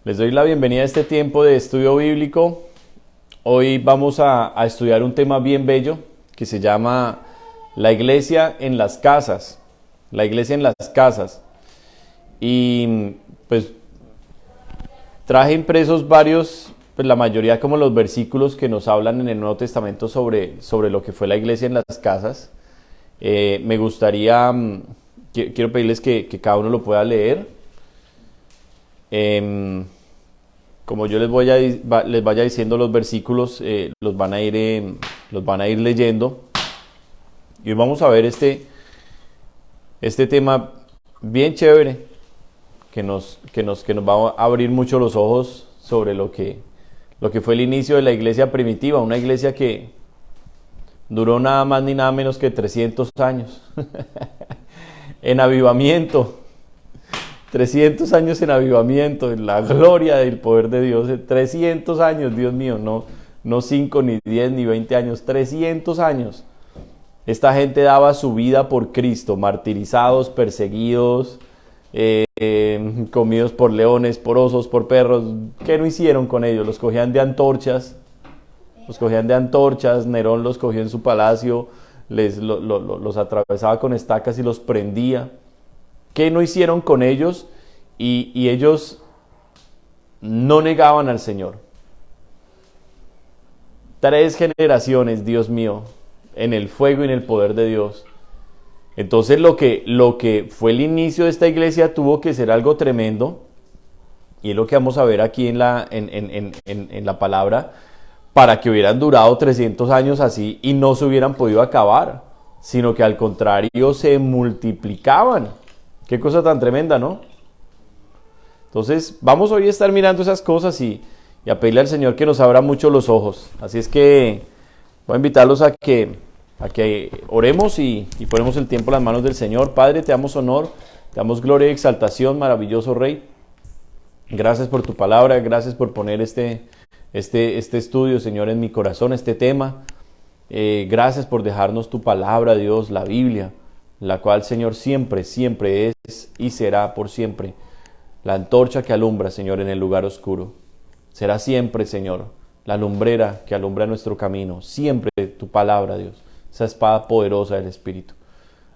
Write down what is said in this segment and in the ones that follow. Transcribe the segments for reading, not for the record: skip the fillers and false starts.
Les doy la bienvenida a este tiempo de estudio bíblico. Hoy vamos a estudiar un tema bien bello que se llama la iglesia en las casas. La iglesia en las casas. Y pues traje impresos varios, pues la mayoría como los versículos que nos hablan en el Nuevo Testamento sobre lo que fue la iglesia en las casas. Me gustaría, quiero pedirles que cada uno lo pueda leer. Como yo les vaya diciendo los versículos, los van a ir leyendo. Y hoy vamos a ver este tema bien chévere que nos va a abrir mucho los ojos sobre lo que fue el inicio de la iglesia primitiva, una iglesia que duró nada más ni nada menos que 300 años en avivamiento. 300 años en avivamiento, en la gloria del poder de Dios. 300 años, Dios mío, no 5, ni 10, ni 20 años, 300 años. Esta gente daba su vida por Cristo, martirizados, perseguidos, comidos por leones, por osos, por perros. ¿Qué no hicieron con ellos? Los cogían de antorchas, Nerón los cogió en su palacio, los atravesaba con estacas y los prendía. ¿Qué no hicieron con ellos? Y ellos no negaban al Señor. 3 generaciones, Dios mío, en el fuego y en el poder de Dios. Entonces lo que fue el inicio de esta iglesia tuvo que ser algo tremendo. Y es lo que vamos a ver aquí en la palabra, para que hubieran durado 300 años así y no se hubieran podido acabar, sino que al contrario se multiplicaban. Qué cosa tan tremenda, ¿no? Entonces, vamos hoy a estar mirando esas cosas y a pedirle al Señor que nos abra mucho los ojos. Así es que voy a invitarlos a que oremos y ponemos el tiempo en las manos del Señor. Padre, te damos honor, te damos gloria y exaltación, maravilloso Rey. Gracias por tu palabra, gracias por poner este estudio, Señor, en mi corazón, este tema. Gracias por dejarnos tu palabra, Dios, la Biblia, la cual, Señor, siempre, siempre es y será por siempre la antorcha que alumbra, Señor, en el lugar oscuro. Será siempre, Señor, la lumbrera que alumbra nuestro camino. Siempre tu palabra, Dios, esa espada poderosa del Espíritu.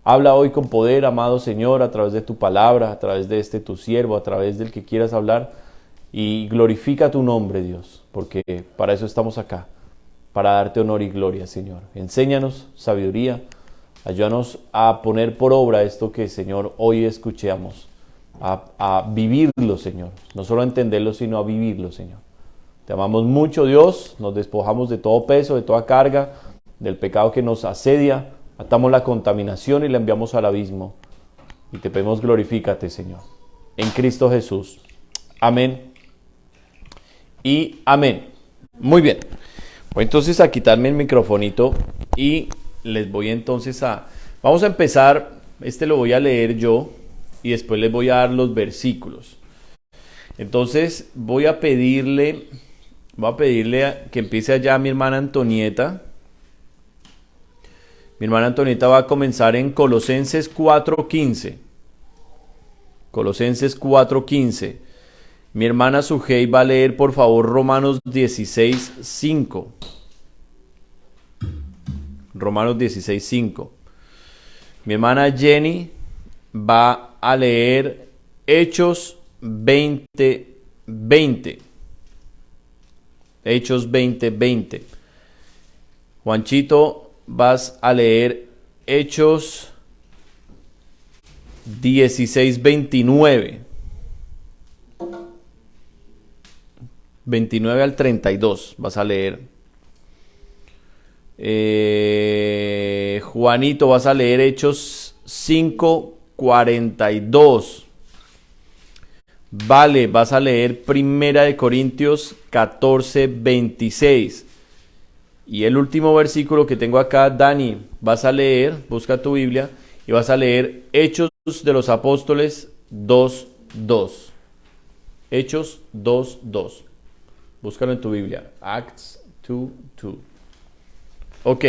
Habla hoy con poder, amado Señor, a través de tu palabra, a través de tu siervo, a través del que quieras hablar. Y glorifica tu nombre, Dios, porque para eso estamos acá, para darte honor y gloria, Señor. Enséñanos sabiduría. Ayúdanos a poner por obra esto que, Señor, hoy escuchamos, a vivirlo, Señor. No solo a entenderlo, sino a vivirlo, Señor. Te amamos mucho, Dios. Nos despojamos de todo peso, de toda carga, del pecado que nos asedia. Atamos la contaminación y la enviamos al abismo. Y te pedimos, glorifícate, Señor. En Cristo Jesús. Amén. Y amén. Muy bien. Voy entonces a quitarme el microfonito y les voy entonces vamos a empezar, lo voy a leer yo y después les voy a dar los versículos. Entonces voy a pedirle que empiece allá mi hermana Antonieta. Mi hermana Antonieta va a comenzar en Colosenses 4:15. Colosenses 4:15. Mi hermana Sujei va a leer, por favor, Romanos 16:5. Romanos 16:5. Mi hermana Jenny va a leer Hechos 20:20. Hechos 20:20. Juanchito, vas a leer Hechos 16:29. 29 al 32 vas a leer. Juanito, vas a leer Hechos 5:42. Vale, vas a leer Primera de Corintios 14:26. Y el último versículo que tengo acá, Dani, vas a leer, busca tu Biblia, y vas a leer Hechos de los Apóstoles 2:2. Hechos 2:2. Búscalo en tu Biblia. Acts 2:2. Ok.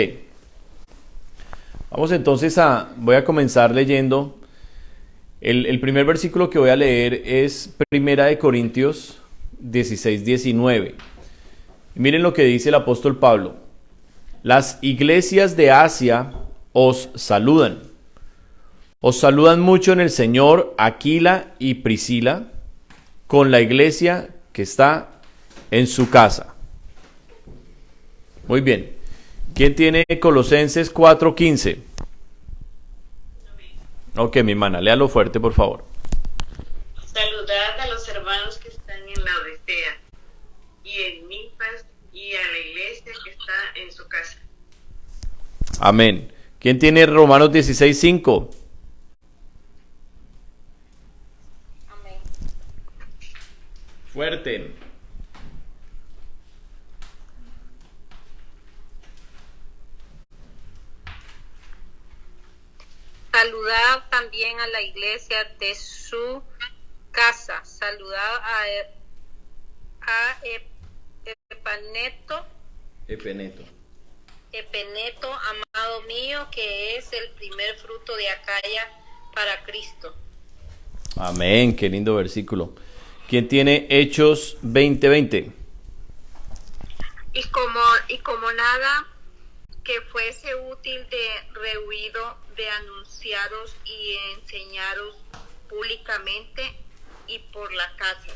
Vamos entonces voy a comenzar leyendo. El primer versículo que voy a leer es Primera de Corintios 16, 19. Miren lo que dice el apóstol Pablo. Las iglesias de Asia os saludan. Os saludan mucho en el Señor Aquila y Priscila, con la iglesia que está en su casa. Muy bien. ¿Quién tiene Colosenses 4:15? Ok, mi hermana, léalo fuerte, por favor. Saludad a los hermanos que están en la Odisea y en Nifas y a la iglesia que está en su casa. Amén. ¿Quién tiene Romanos 16:5? Amén. Fuerte. Saludad también a la iglesia de su casa. Saludad a Epeneto, amado mío, que es el primer fruto de Acaya para Cristo. Amén, qué lindo versículo. ¿Quién tiene Hechos 20:20? Y como nada que fuese útil de rehuido de anunciaros y enseñaros públicamente y por la casa.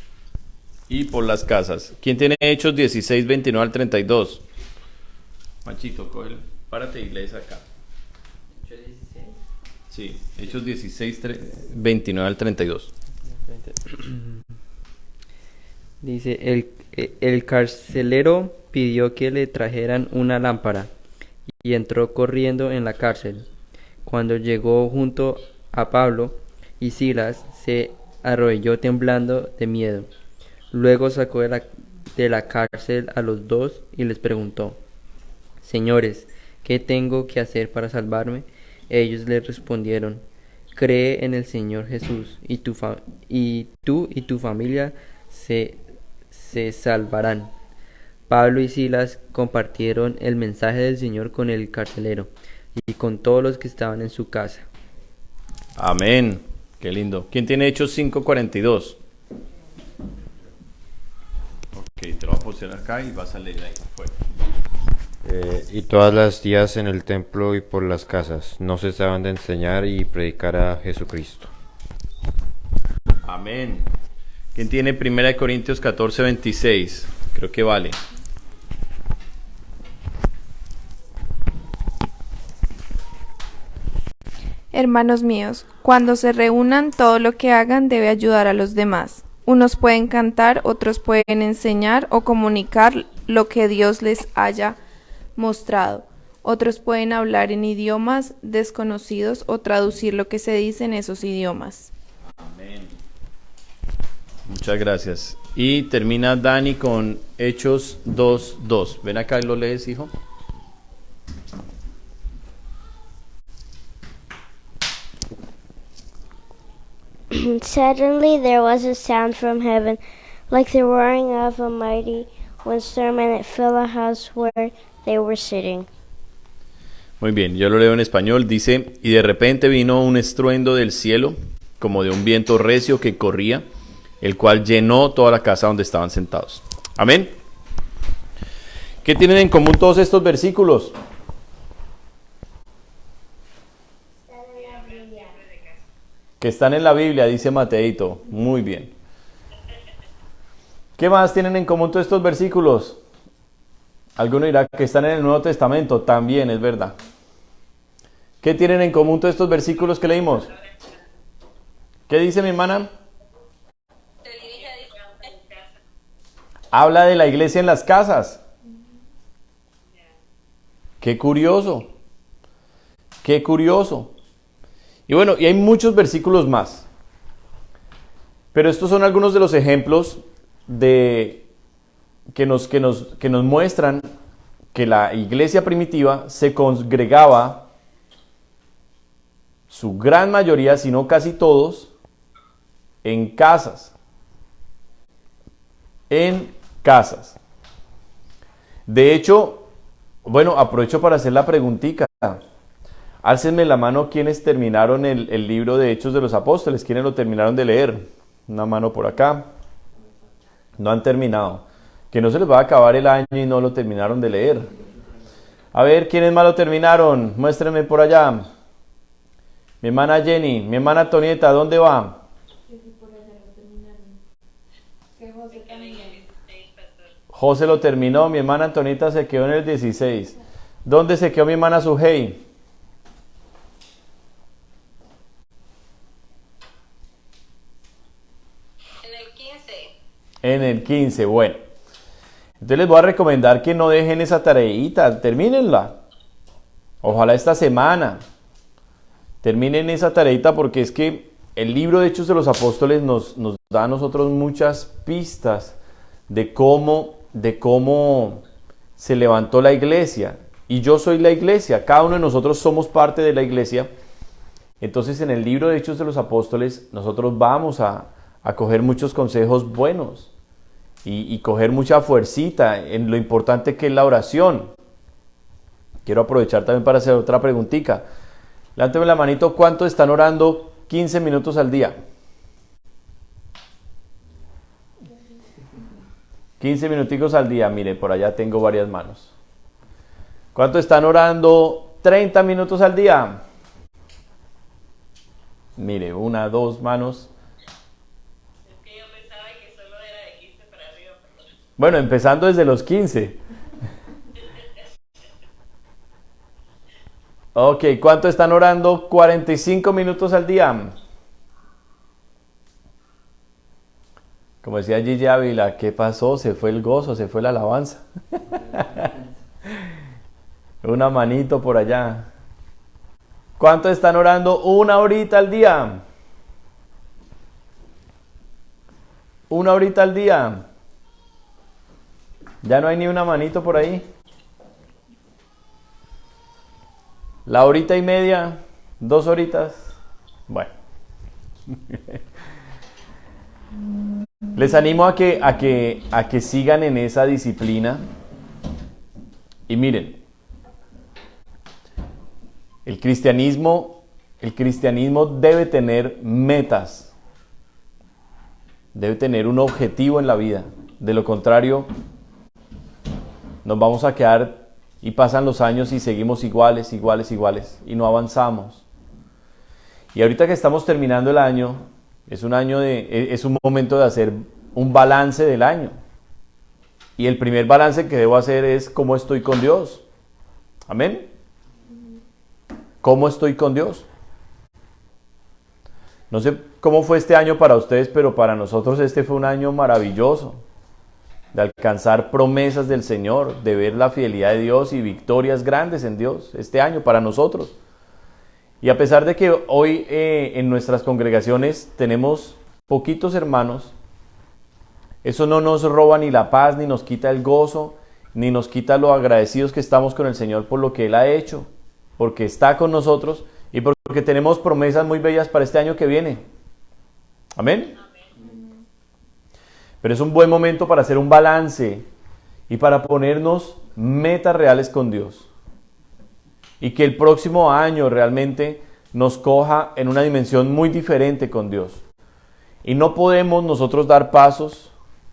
Y por las casas. ¿Quién tiene Hechos 16:29 al 32? Machito, cógelo. Párate y lees acá. ¿Hechos 16? Sí, Hechos 16:29 al 32. Dice, el carcelero pidió que le trajeran una lámpara y entró corriendo en la cárcel. Cuando llegó junto a Pablo y Silas, se arrodilló temblando de miedo. Luego sacó de la cárcel a los dos y les preguntó: Señores, ¿qué tengo que hacer para salvarme? Ellos le respondieron: Cree en el Señor Jesús y tú y tu familia se salvarán. Pablo y Silas compartieron el mensaje del Señor con el carcelero y con todos los que estaban en su casa. Amén. Qué lindo. ¿Quién tiene Hechos 5:42? Ok, te lo voy a poner acá y vas a leer ahí afuera. Y todas las días en el templo y por las casas no cesaban de enseñar y predicar a Jesucristo. Amén. ¿Quién tiene 1 Corintios 14:26? Creo que vale. Hermanos míos, cuando se reúnan, todo lo que hagan debe ayudar a los demás. Unos pueden cantar, otros pueden enseñar o comunicar lo que Dios les haya mostrado. Otros pueden hablar en idiomas desconocidos o traducir lo que se dice en esos idiomas. Amén. Muchas gracias. Y termina Dani con Hechos 2:2. Ven acá y lo lees, hijo. Suddenly there was a sound from heaven, like the roaring of a mighty windstorm, and it filled the house where they were sitting. Muy bien, yo lo leo en español. Dice: y de repente vino un estruendo del cielo, como de un viento recio que corría, el cual llenó toda la casa donde estaban sentados. Amén. ¿Qué tienen en común todos estos versículos? Que están en la Biblia, dice Mateito. Muy bien. ¿Qué más tienen en común todos estos versículos? Alguno dirá que están en el Nuevo Testamento. También es verdad. ¿Qué tienen en común todos estos versículos que leímos? ¿Qué dice mi hermana? Habla de la iglesia en las casas. Qué curioso. Qué curioso. Y bueno, y hay muchos versículos más. Pero estos son algunos de los ejemplos que nos muestran que la iglesia primitiva se congregaba, su gran mayoría, si no casi todos, en casas. En casas. De hecho, bueno, aprovecho para hacer la preguntita. Álcenme la mano quienes terminaron el libro de Hechos de los Apóstoles, quienes lo terminaron de leer. Una mano por acá. No han terminado. Que no se les va a acabar el año y no lo terminaron de leer. A ver, ¿quiénes más lo terminaron? Muéstrenme por allá. Mi hermana Jenny, mi hermana Tonieta, ¿dónde va? José lo terminó, mi hermana Antonieta se quedó en el 16. ¿Dónde se quedó mi hermana Sujei? En el 15. En el 15, bueno. Entonces les voy a recomendar que no dejen esa tareita, termínenla. Ojalá esta semana terminen esa tareita, porque es que el libro de Hechos de los Apóstoles nos da a nosotros muchas pistas de cómo se levantó la iglesia. Y yo soy la iglesia, cada uno de nosotros somos parte de la iglesia. Entonces en el libro de Hechos de los Apóstoles nosotros vamos a coger muchos consejos buenos y coger mucha fuercita en lo importante que es la oración. Quiero aprovechar también para hacer otra preguntita. Levánteme la manito, ¿cuántos están orando 15 minutos al día? 15 minuticos al día, mire, por allá tengo varias manos. ¿Cuántos están orando 30 minutos al día? Mire, 1, 2 manos. Es que yo pensaba que solo era de 15 para arriba. Pero... Bueno, empezando desde los 15. Ok, ¿cuántos están orando 45 minutos al día? Como decía Gigi Ávila, ¿qué pasó? Se fue el gozo, se fue la alabanza. Una manito por allá. ¿Cuántos están orando 1 horita al día? 1 horita al día. ¿Ya no hay ni una manito por ahí? ¿La horita y media? 2 horitas. Bueno. Les animo a que sigan en esa disciplina. Y miren, el cristianismo debe tener metas. Debe tener un objetivo en la vida. De lo contrario, nos vamos a quedar y pasan los años y seguimos iguales y no avanzamos. Y ahorita que estamos terminando el año, es un momento de hacer un balance del año. Y el primer balance que debo hacer es cómo estoy con Dios. Amén. ¿Cómo estoy con Dios? No sé cómo fue este año para ustedes, pero para nosotros este fue un año maravilloso. De alcanzar promesas del Señor, de ver la fidelidad de Dios y victorias grandes en Dios este año para nosotros. Y a pesar de que hoy en nuestras congregaciones tenemos poquitos hermanos, eso no nos roba ni la paz, ni nos quita el gozo, ni nos quita lo agradecidos que estamos con el Señor por lo que Él ha hecho, porque está con nosotros y porque tenemos promesas muy bellas para este año que viene. Amén. Pero es un buen momento para hacer un balance y para ponernos metas reales con Dios. Y que el próximo año realmente nos coja en una dimensión muy diferente con Dios. Y no podemos nosotros dar pasos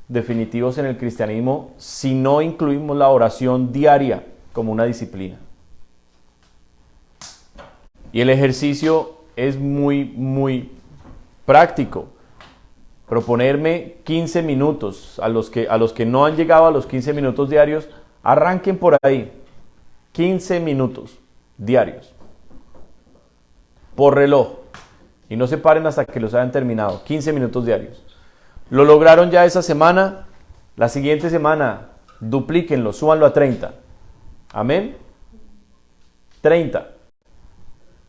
definitivos en el cristianismo si no incluimos la oración diaria como una disciplina. Y el ejercicio es muy práctico. Proponerme 15 minutos. A los que no han llegado a los 15 minutos diarios, arranquen por ahí. 15 minutos diarios. Por reloj. Y no se paren hasta que los hayan terminado. 15 minutos diarios. ¿Lo lograron ya esa semana? La siguiente semana, duplíquenlo, súbanlo a 30. Amén. 30.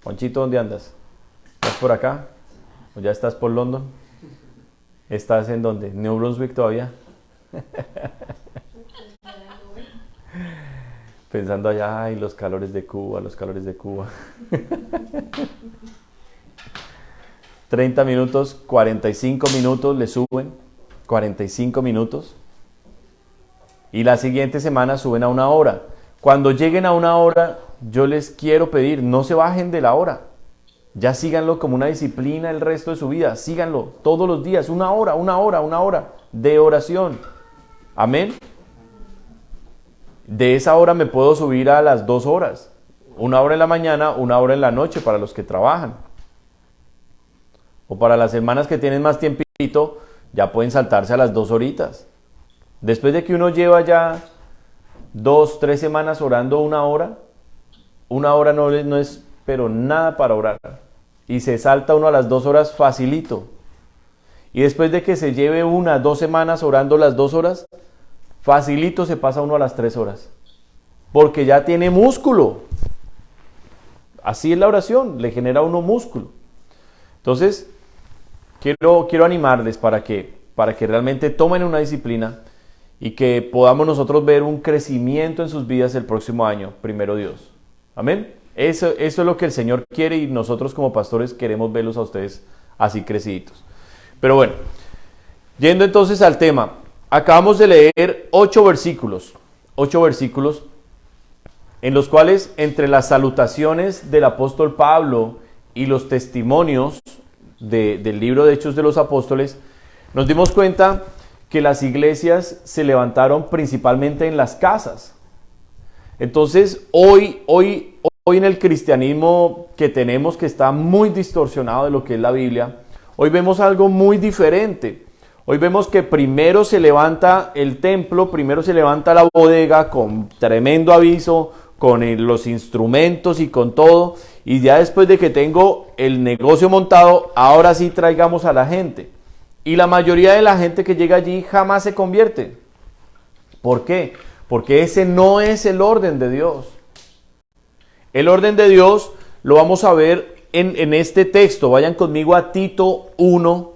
Ponchito, ¿dónde andas? ¿Estás por acá? ¿O ya estás por London? ¿Estás en dónde? ¿New Brunswick todavía? Pensando allá, ay, los calores de Cuba. 30 minutos, 45 minutos le suben, 45 minutos. Y la siguiente semana suben a 1 hora. Cuando lleguen a 1 hora, yo les quiero pedir, no se bajen de la hora. Ya síganlo como una disciplina el resto de su vida. Síganlo todos los días, una hora de oración. Amén. De esa hora me puedo subir a las 2 horas. 1 hora en la mañana, 1 hora en la noche para los que trabajan. O para las hermanas que tienen más tiempito, ya pueden saltarse a las 2 horitas. Después de que uno lleva ya 2, 3 semanas orando 1 hora, 1 hora no es pero nada para orar. Y se salta uno a las 2 horas facilito. Y después de que se lleve 1, 2 semanas orando las 2 horas, facilito se pasa uno a las 3 horas. Porque ya tiene músculo. Así es la oración, le genera a uno músculo. Entonces, quiero animarles para que realmente tomen una disciplina y que podamos nosotros ver un crecimiento en sus vidas el próximo año, primero Dios. Amén. Eso es lo que el Señor quiere y nosotros como pastores queremos verlos a ustedes así creciditos. Pero bueno, yendo entonces al tema, acabamos de leer 8 versículos en los cuales entre las salutaciones del apóstol Pablo y los testimonios del libro de Hechos de los Apóstoles, nos dimos cuenta que las iglesias se levantaron principalmente en las casas. Entonces, hoy en el cristianismo que tenemos, que está muy distorsionado de lo que es la Biblia, hoy vemos algo muy diferente. Hoy vemos que primero se levanta el templo, primero se levanta la bodega con tremendo aviso, con los instrumentos y con todo, y ya después de que tengo el negocio montado, ahora sí traigamos a la gente. Y la mayoría de la gente que llega allí jamás se convierte. ¿Por qué? Porque ese no es el orden de Dios. El orden de Dios lo vamos a ver en este texto. Vayan conmigo a Tito 1.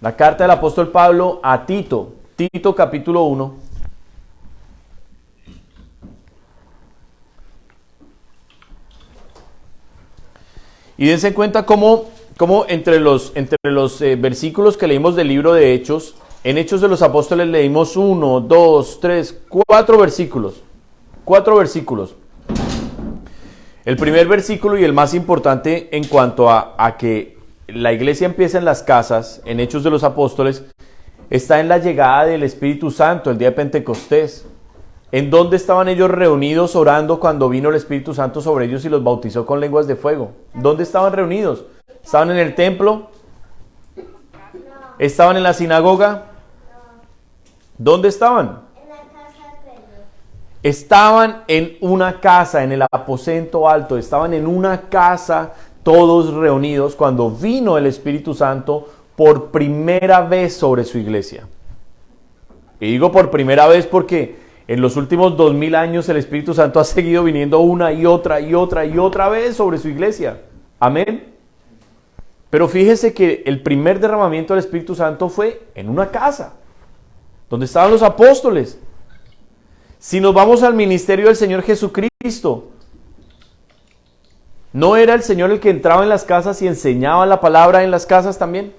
La carta del apóstol Pablo a Tito. Tito capítulo 1. Y dense cuenta cómo entre los versículos que leímos del libro de Hechos, en Hechos de los Apóstoles leímos 1, 2, 3, 4 versículos. 4 versículos. El primer versículo y el más importante en cuanto a que la iglesia empieza en las casas, en Hechos de los Apóstoles, está en la llegada del Espíritu Santo, el día de Pentecostés. ¿En dónde estaban ellos reunidos orando cuando vino el Espíritu Santo sobre ellos y los bautizó con lenguas de fuego? ¿Dónde estaban reunidos? ¿Estaban en el templo? ¿Estaban en la sinagoga? ¿Dónde estaban? Estaban en una casa, en el aposento alto. Estaban en una casa todos reunidos cuando vino el Espíritu Santo por primera vez sobre su iglesia. Y digo por primera vez porque en los últimos 2000 años el Espíritu Santo ha seguido viniendo una y otra vez sobre su iglesia. Amén. Pero fíjese que el primer derramamiento del Espíritu Santo fue en una casa, donde estaban los apóstoles. Si nos vamos al ministerio del Señor Jesucristo, ¿no era el Señor el que entraba en las casas y enseñaba la palabra en las casas también?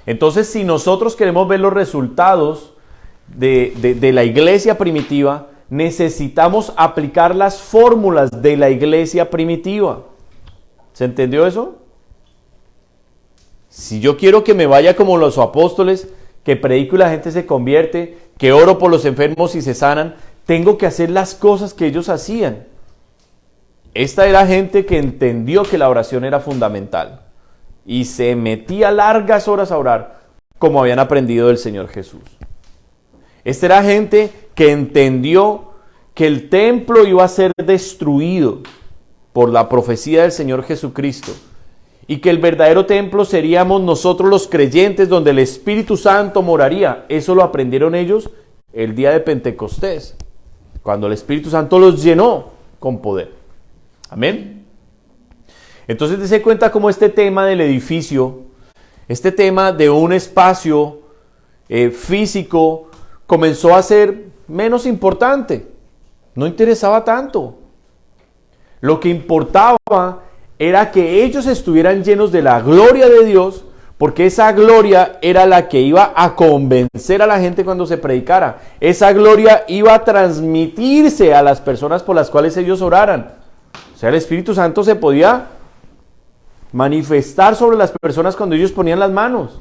Entonces, si nosotros queremos ver los resultados de la iglesia primitiva, necesitamos aplicar las fórmulas de la iglesia primitiva. ¿Se entendió eso? Si yo quiero que me vaya como los apóstoles, que predico y la gente se convierte, que oro por los enfermos y se sanan, tengo que hacer las cosas que ellos hacían. Esta era gente que entendió que la oración era fundamental y se metía largas horas a orar, como habían aprendido del Señor Jesús. Esta era gente que entendió que el templo iba a ser destruido por la profecía del Señor Jesucristo y que el verdadero templo seríamos nosotros los creyentes, donde el Espíritu Santo moraría. Eso lo aprendieron ellos el día de Pentecostés, cuando el Espíritu Santo los llenó con poder. Amén. Entonces dése cuenta cómo este tema del edificio, este tema de un espacio físico, comenzó a ser menos importante. No interesaba tanto. Lo que importaba era que ellos estuvieran llenos de la gloria de Dios, porque esa gloria era la que iba a convencer a la gente cuando se predicara. Esa gloria iba a transmitirse a las personas por las cuales ellos oraran. sea, el Espíritu Santo se podía manifestar sobre las personas cuando ellos ponían las manos.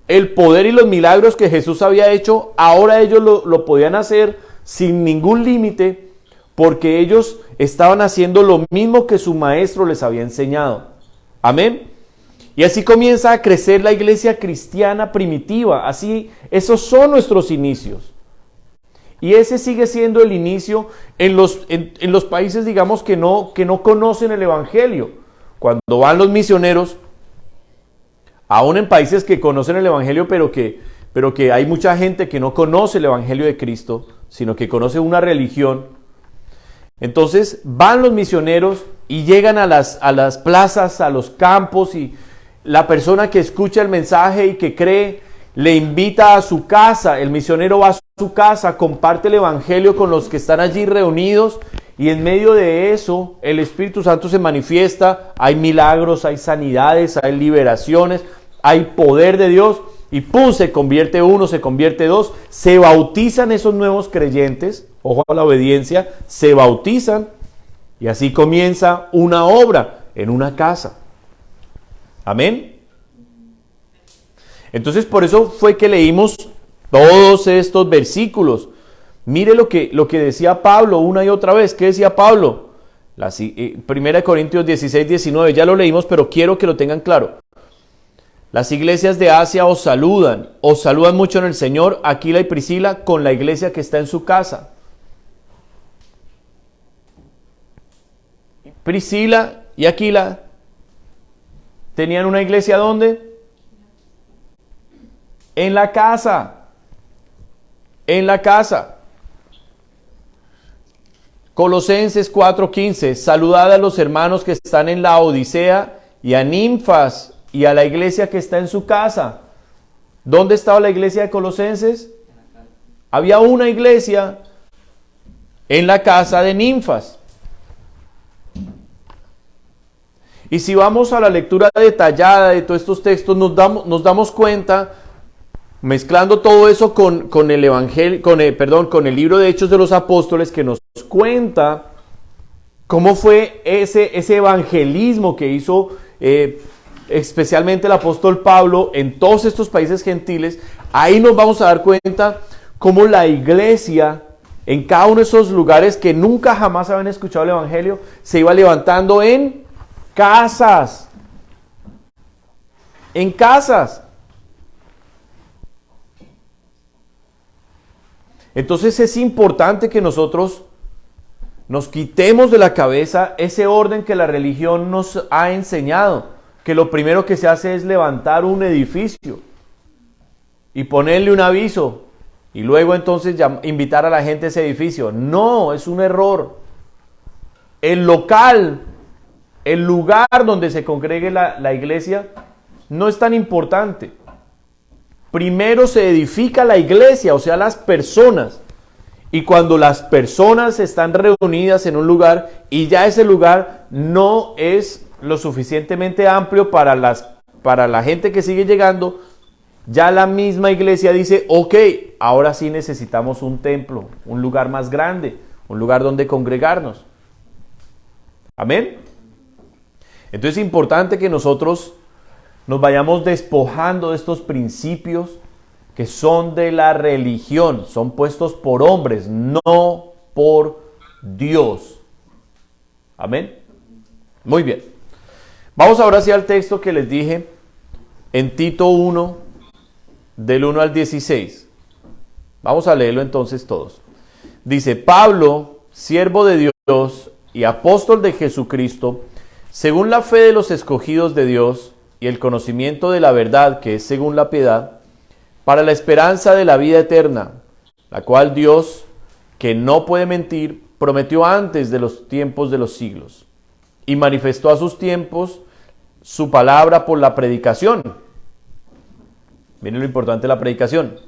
El poder y los milagros que Jesús había hecho, ahora ellos lo podían hacer sin ningún límite, porque ellos estaban haciendo lo mismo que su maestro les había enseñado. Amén. Y así comienza a crecer la iglesia cristiana primitiva. Así, esos son nuestros inicios. Y ese sigue siendo el inicio en los países, digamos, que no conocen el Evangelio. Cuando van los misioneros, aún en países que conocen el Evangelio, pero que hay mucha gente que no conoce el Evangelio de Cristo, sino que conoce una religión. Entonces van los misioneros y llegan a las plazas, a los campos, y la persona que escucha el mensaje y que cree, le invita a su casa. El misionero va a su casa, comparte el Evangelio con los que están allí reunidos, y en medio de eso el Espíritu Santo se manifiesta. Hay milagros, hay sanidades, hay liberaciones, hay poder de Dios, y ¡pum!, se convierte uno, se convierte dos, se bautizan esos nuevos creyentes, ojo a la obediencia, se bautizan, y así comienza una obra en una casa. Amén. Entonces, por eso fue que leímos todos estos versículos. Mire lo que decía Pablo una y otra vez. ¿Qué decía Pablo? 1 Corintios 16, 19, ya lo leímos, pero quiero que lo tengan claro. Las iglesias de Asia os saludan mucho en el Señor, Aquila y Priscila, con la iglesia que está en su casa. Priscila y Aquila tenían una iglesia, ¿dónde? En la casa. En la casa. Colosenses 4:15, saludad a los hermanos que están en la Odisea y a Ninfas y a la iglesia que está en su casa. ¿Dónde estaba la iglesia de Colosenses? Había una iglesia en la casa de Ninfas. Y si vamos a la lectura detallada de todos estos textos, nos damos cuenta, mezclando todo eso con el Evangelio, con el libro de Hechos de los Apóstoles, que nos cuenta cómo fue ese evangelismo que hizo especialmente el apóstol Pablo en todos estos países gentiles. Ahí nos vamos a dar cuenta cómo la iglesia en cada uno de esos lugares que nunca jamás habían escuchado el Evangelio se iba levantando en casas. En casas. Entonces es importante que nosotros nos quitemos de la cabeza ese orden que la religión nos ha enseñado, que lo primero que se hace es levantar un edificio y ponerle un aviso y luego entonces invitar a la gente a ese edificio. No, es un error. El local, el lugar donde se congregue la iglesia no es tan importante. Primero se edifica la iglesia, o sea, las personas. Y cuando las personas están reunidas en un lugar y ya ese lugar no es lo suficientemente amplio para la gente que sigue llegando, ya la misma iglesia dice, ok, ahora sí necesitamos un templo, un lugar más grande, un lugar donde congregarnos. Amén. Entonces es importante que nosotros nos vayamos despojando de estos principios que son de la religión, son puestos por hombres, no por Dios. Amén. Muy bien. Vamos ahora hacia el texto que les dije en Tito 1, del 1 al 16. Vamos a leerlo entonces todos. Dice: Pablo, siervo de Dios y apóstol de Jesucristo, según la fe de los escogidos de Dios y el conocimiento de la verdad que es según la piedad, para la esperanza de la vida eterna, la cual Dios, que no puede mentir, prometió antes de los tiempos de los siglos, y manifestó a sus tiempos su palabra por la predicación. Miren lo importante de la predicación.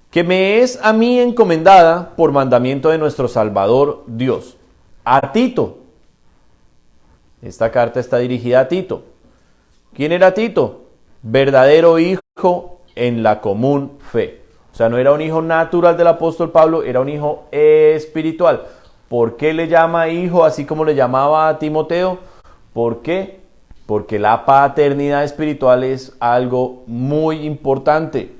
Que me es a mí encomendada por mandamiento de nuestro Salvador Dios. A Tito. Esta carta está dirigida a Tito. ¿Quién era Tito? Verdadero hijo en la común fe. O sea, no era un hijo natural del apóstol Pablo, era un hijo espiritual. ¿Por qué le llama hijo así como le llamaba a Timoteo? ¿Por qué? Porque la paternidad espiritual es algo muy importante.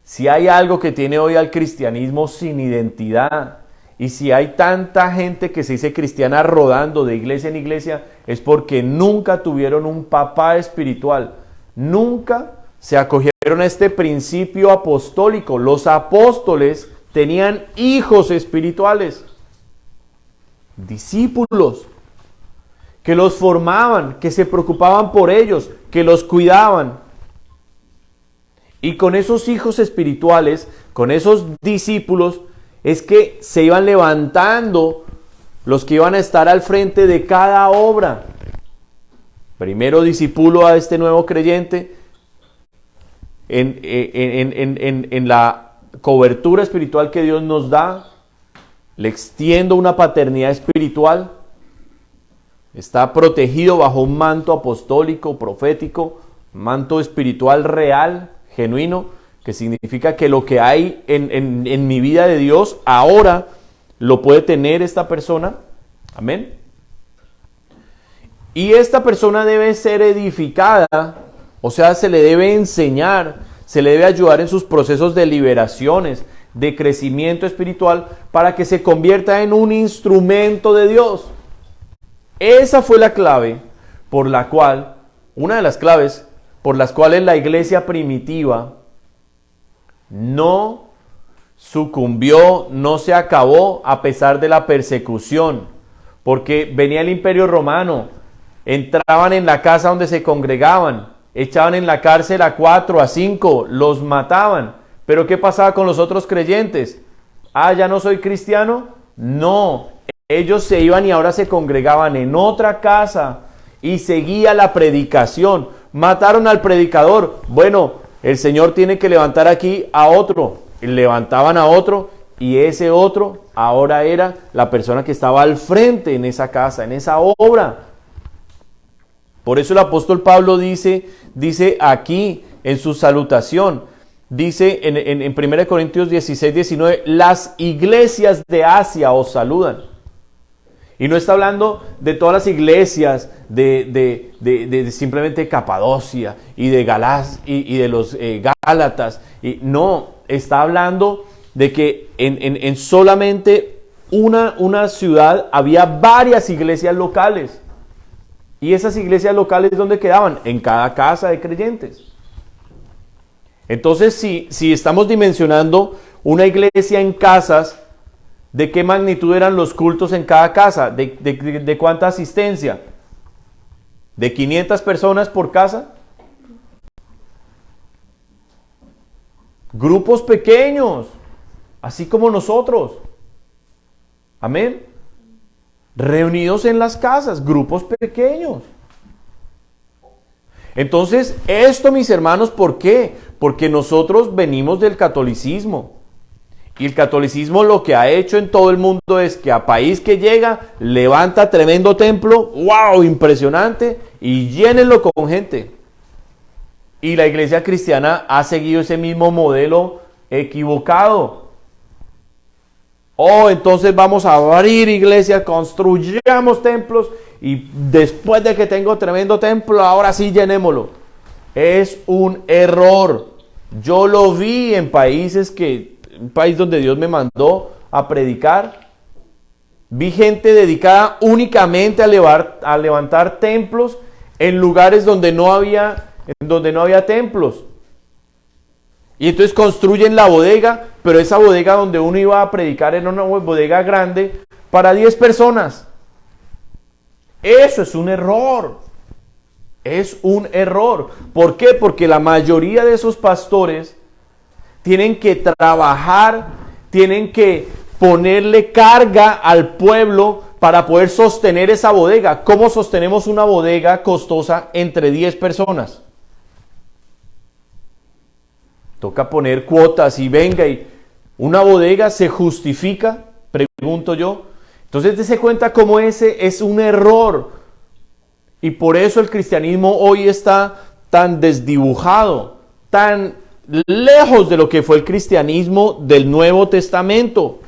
Si hay algo que tiene hoy al cristianismo sin identidad, y si hay tanta gente que se dice cristiana rodando de iglesia en iglesia, es porque nunca tuvieron un papá espiritual, nunca se acogieron a este principio apostólico. Los apóstoles tenían hijos espirituales, discípulos, que los formaban, que se preocupaban por ellos, que los cuidaban. Y con esos hijos espirituales, con esos discípulos, es que se iban levantando los que iban a estar al frente de cada obra. Primero discípulo a este nuevo creyente en la cobertura espiritual que Dios nos da. Le extiendo una paternidad espiritual. Está protegido bajo un manto apostólico, profético, manto espiritual real, genuino, que significa que lo que hay en mi vida de Dios ahora lo puede tener esta persona. Amén. Y esta persona debe ser edificada, o sea, se le debe enseñar, se le debe ayudar en sus procesos de liberaciones, de crecimiento espiritual, para que se convierta en un instrumento de Dios. Esa fue la clave por la cual, una de las claves por las cuales la iglesia primitiva no sucumbió, no se acabó a pesar de la persecución, porque venía el Imperio Romano, entraban en la casa donde se congregaban, echaban en la cárcel a 4, a 5, los mataban. Pero ¿qué pasaba con los otros creyentes? ¿Ya no soy cristiano? No, ellos se iban y ahora se congregaban en otra casa y seguía la predicación. Mataron al predicador. Bueno, el Señor tiene que levantar aquí a otro. Levantaban a otro y ese otro ahora era la persona que estaba al frente en esa casa, en esa obra. Por eso el apóstol Pablo dice aquí en su salutación, dice en 1 Corintios 16, 19, las iglesias de Asia os saludan. Y no está hablando de todas las iglesias de simplemente Capadocia y de Galás y de los Gálatas. Y no, está hablando de que en solamente una ciudad había varias iglesias locales. Y esas iglesias locales, ¿dónde quedaban? En cada casa de creyentes. Entonces, si estamos dimensionando una iglesia en casas, ¿de qué magnitud eran los cultos en cada casa? ¿De cuánta asistencia? ¿De 500 personas por casa? Grupos pequeños, así como nosotros. Amén. Reunidos en las casas, grupos pequeños. Entonces, esto, mis hermanos, ¿por qué? Porque nosotros venimos del catolicismo. Y el catolicismo lo que ha hecho en todo el mundo es que a país que llega, levanta tremendo templo, ¡wow! Impresionante, y llénenlo con gente. Y la iglesia cristiana ha seguido ese mismo modelo equivocado. Entonces vamos a abrir iglesias, construyamos templos, y después de que tengo tremendo templo, ahora sí llenémoslo. Es un error. Yo lo vi en un país donde Dios me mandó a predicar. Vi gente dedicada únicamente a levantar templos en lugares donde no había templos. Y entonces construyen la bodega, pero esa bodega donde uno iba a predicar era una bodega grande para 10 personas. Eso es un error. Es un error. ¿Por qué? Porque la mayoría de esos pastores tienen que trabajar, tienen que ponerle carga al pueblo para poder sostener esa bodega. ¿Cómo sostenemos una bodega costosa entre 10 personas? Toca poner cuotas y venga, y una bodega se justifica, pregunto yo. Entonces dése cuenta cómo ese es un error. Y por eso el cristianismo hoy está tan desdibujado, tan lejos de lo que fue el cristianismo del Nuevo Testamento.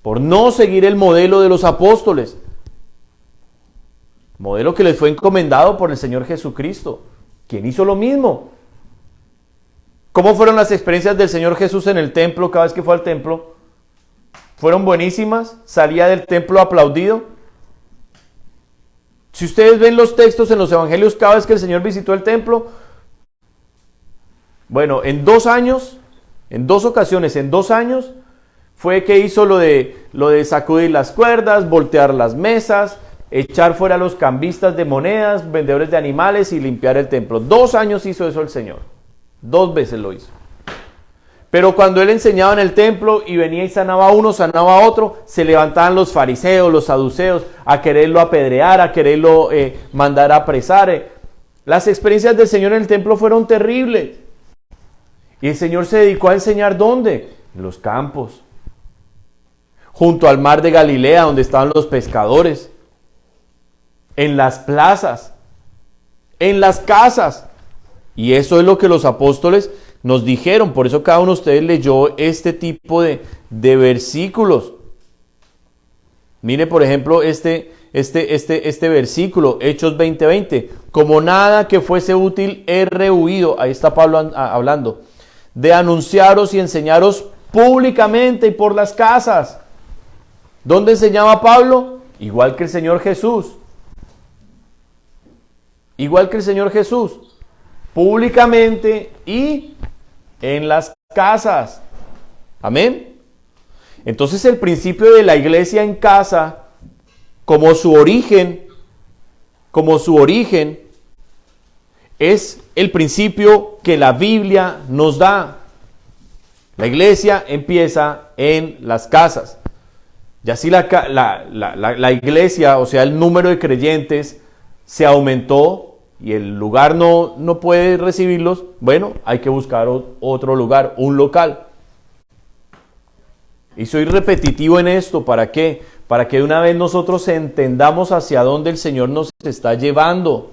por no seguir el modelo de los apóstoles, modelo que les fue encomendado por el Señor Jesucristo, quien hizo lo mismo. ¿Cómo fueron las experiencias del Señor Jesús en el templo cada vez que fue al templo? ¿Fueron buenísimas? ¿Salía del templo aplaudido? Si ustedes ven los textos en los evangelios cada vez que el Señor visitó el templo, bueno, en 2 años, en 2 ocasiones, en 2 años, fue que hizo lo de sacudir las cuerdas, voltear las mesas, echar fuera a los cambistas de monedas, vendedores de animales y limpiar el templo. 2 años hizo eso el Señor. 2 veces lo hizo. Pero cuando él enseñaba en el templo y venía y sanaba a uno, sanaba a otro, se levantaban los fariseos, los saduceos, a quererlo apedrear, a quererlo mandar a apresar. Las experiencias del Señor en el templo fueron terribles. Y el Señor se dedicó a enseñar ¿dónde? En los campos. Junto al mar de Galilea, donde estaban los pescadores. En las plazas. En las casas. Y eso es lo que los apóstoles nos dijeron. Por eso cada uno de ustedes leyó este tipo de versículos. Mire, por ejemplo, este versículo, Hechos 20:20. Como nada que fuese útil he rehuido, ahí está Pablo hablando, de anunciaros y enseñaros públicamente y por las casas. ¿Dónde enseñaba Pablo? Igual que el Señor Jesús. Igual que el Señor Jesús. Públicamente y en las casas. Amén. Entonces el principio de la iglesia en casa, como su origen, es el principio que la Biblia nos da. La iglesia empieza en las casas. Y así la iglesia, o sea, el número de creyentes se aumentó y el lugar no puede recibirlos, bueno, hay que buscar otro lugar, un local. Y soy repetitivo en esto, ¿para qué? Para que de una vez nosotros entendamos hacia dónde el Señor nos está llevando.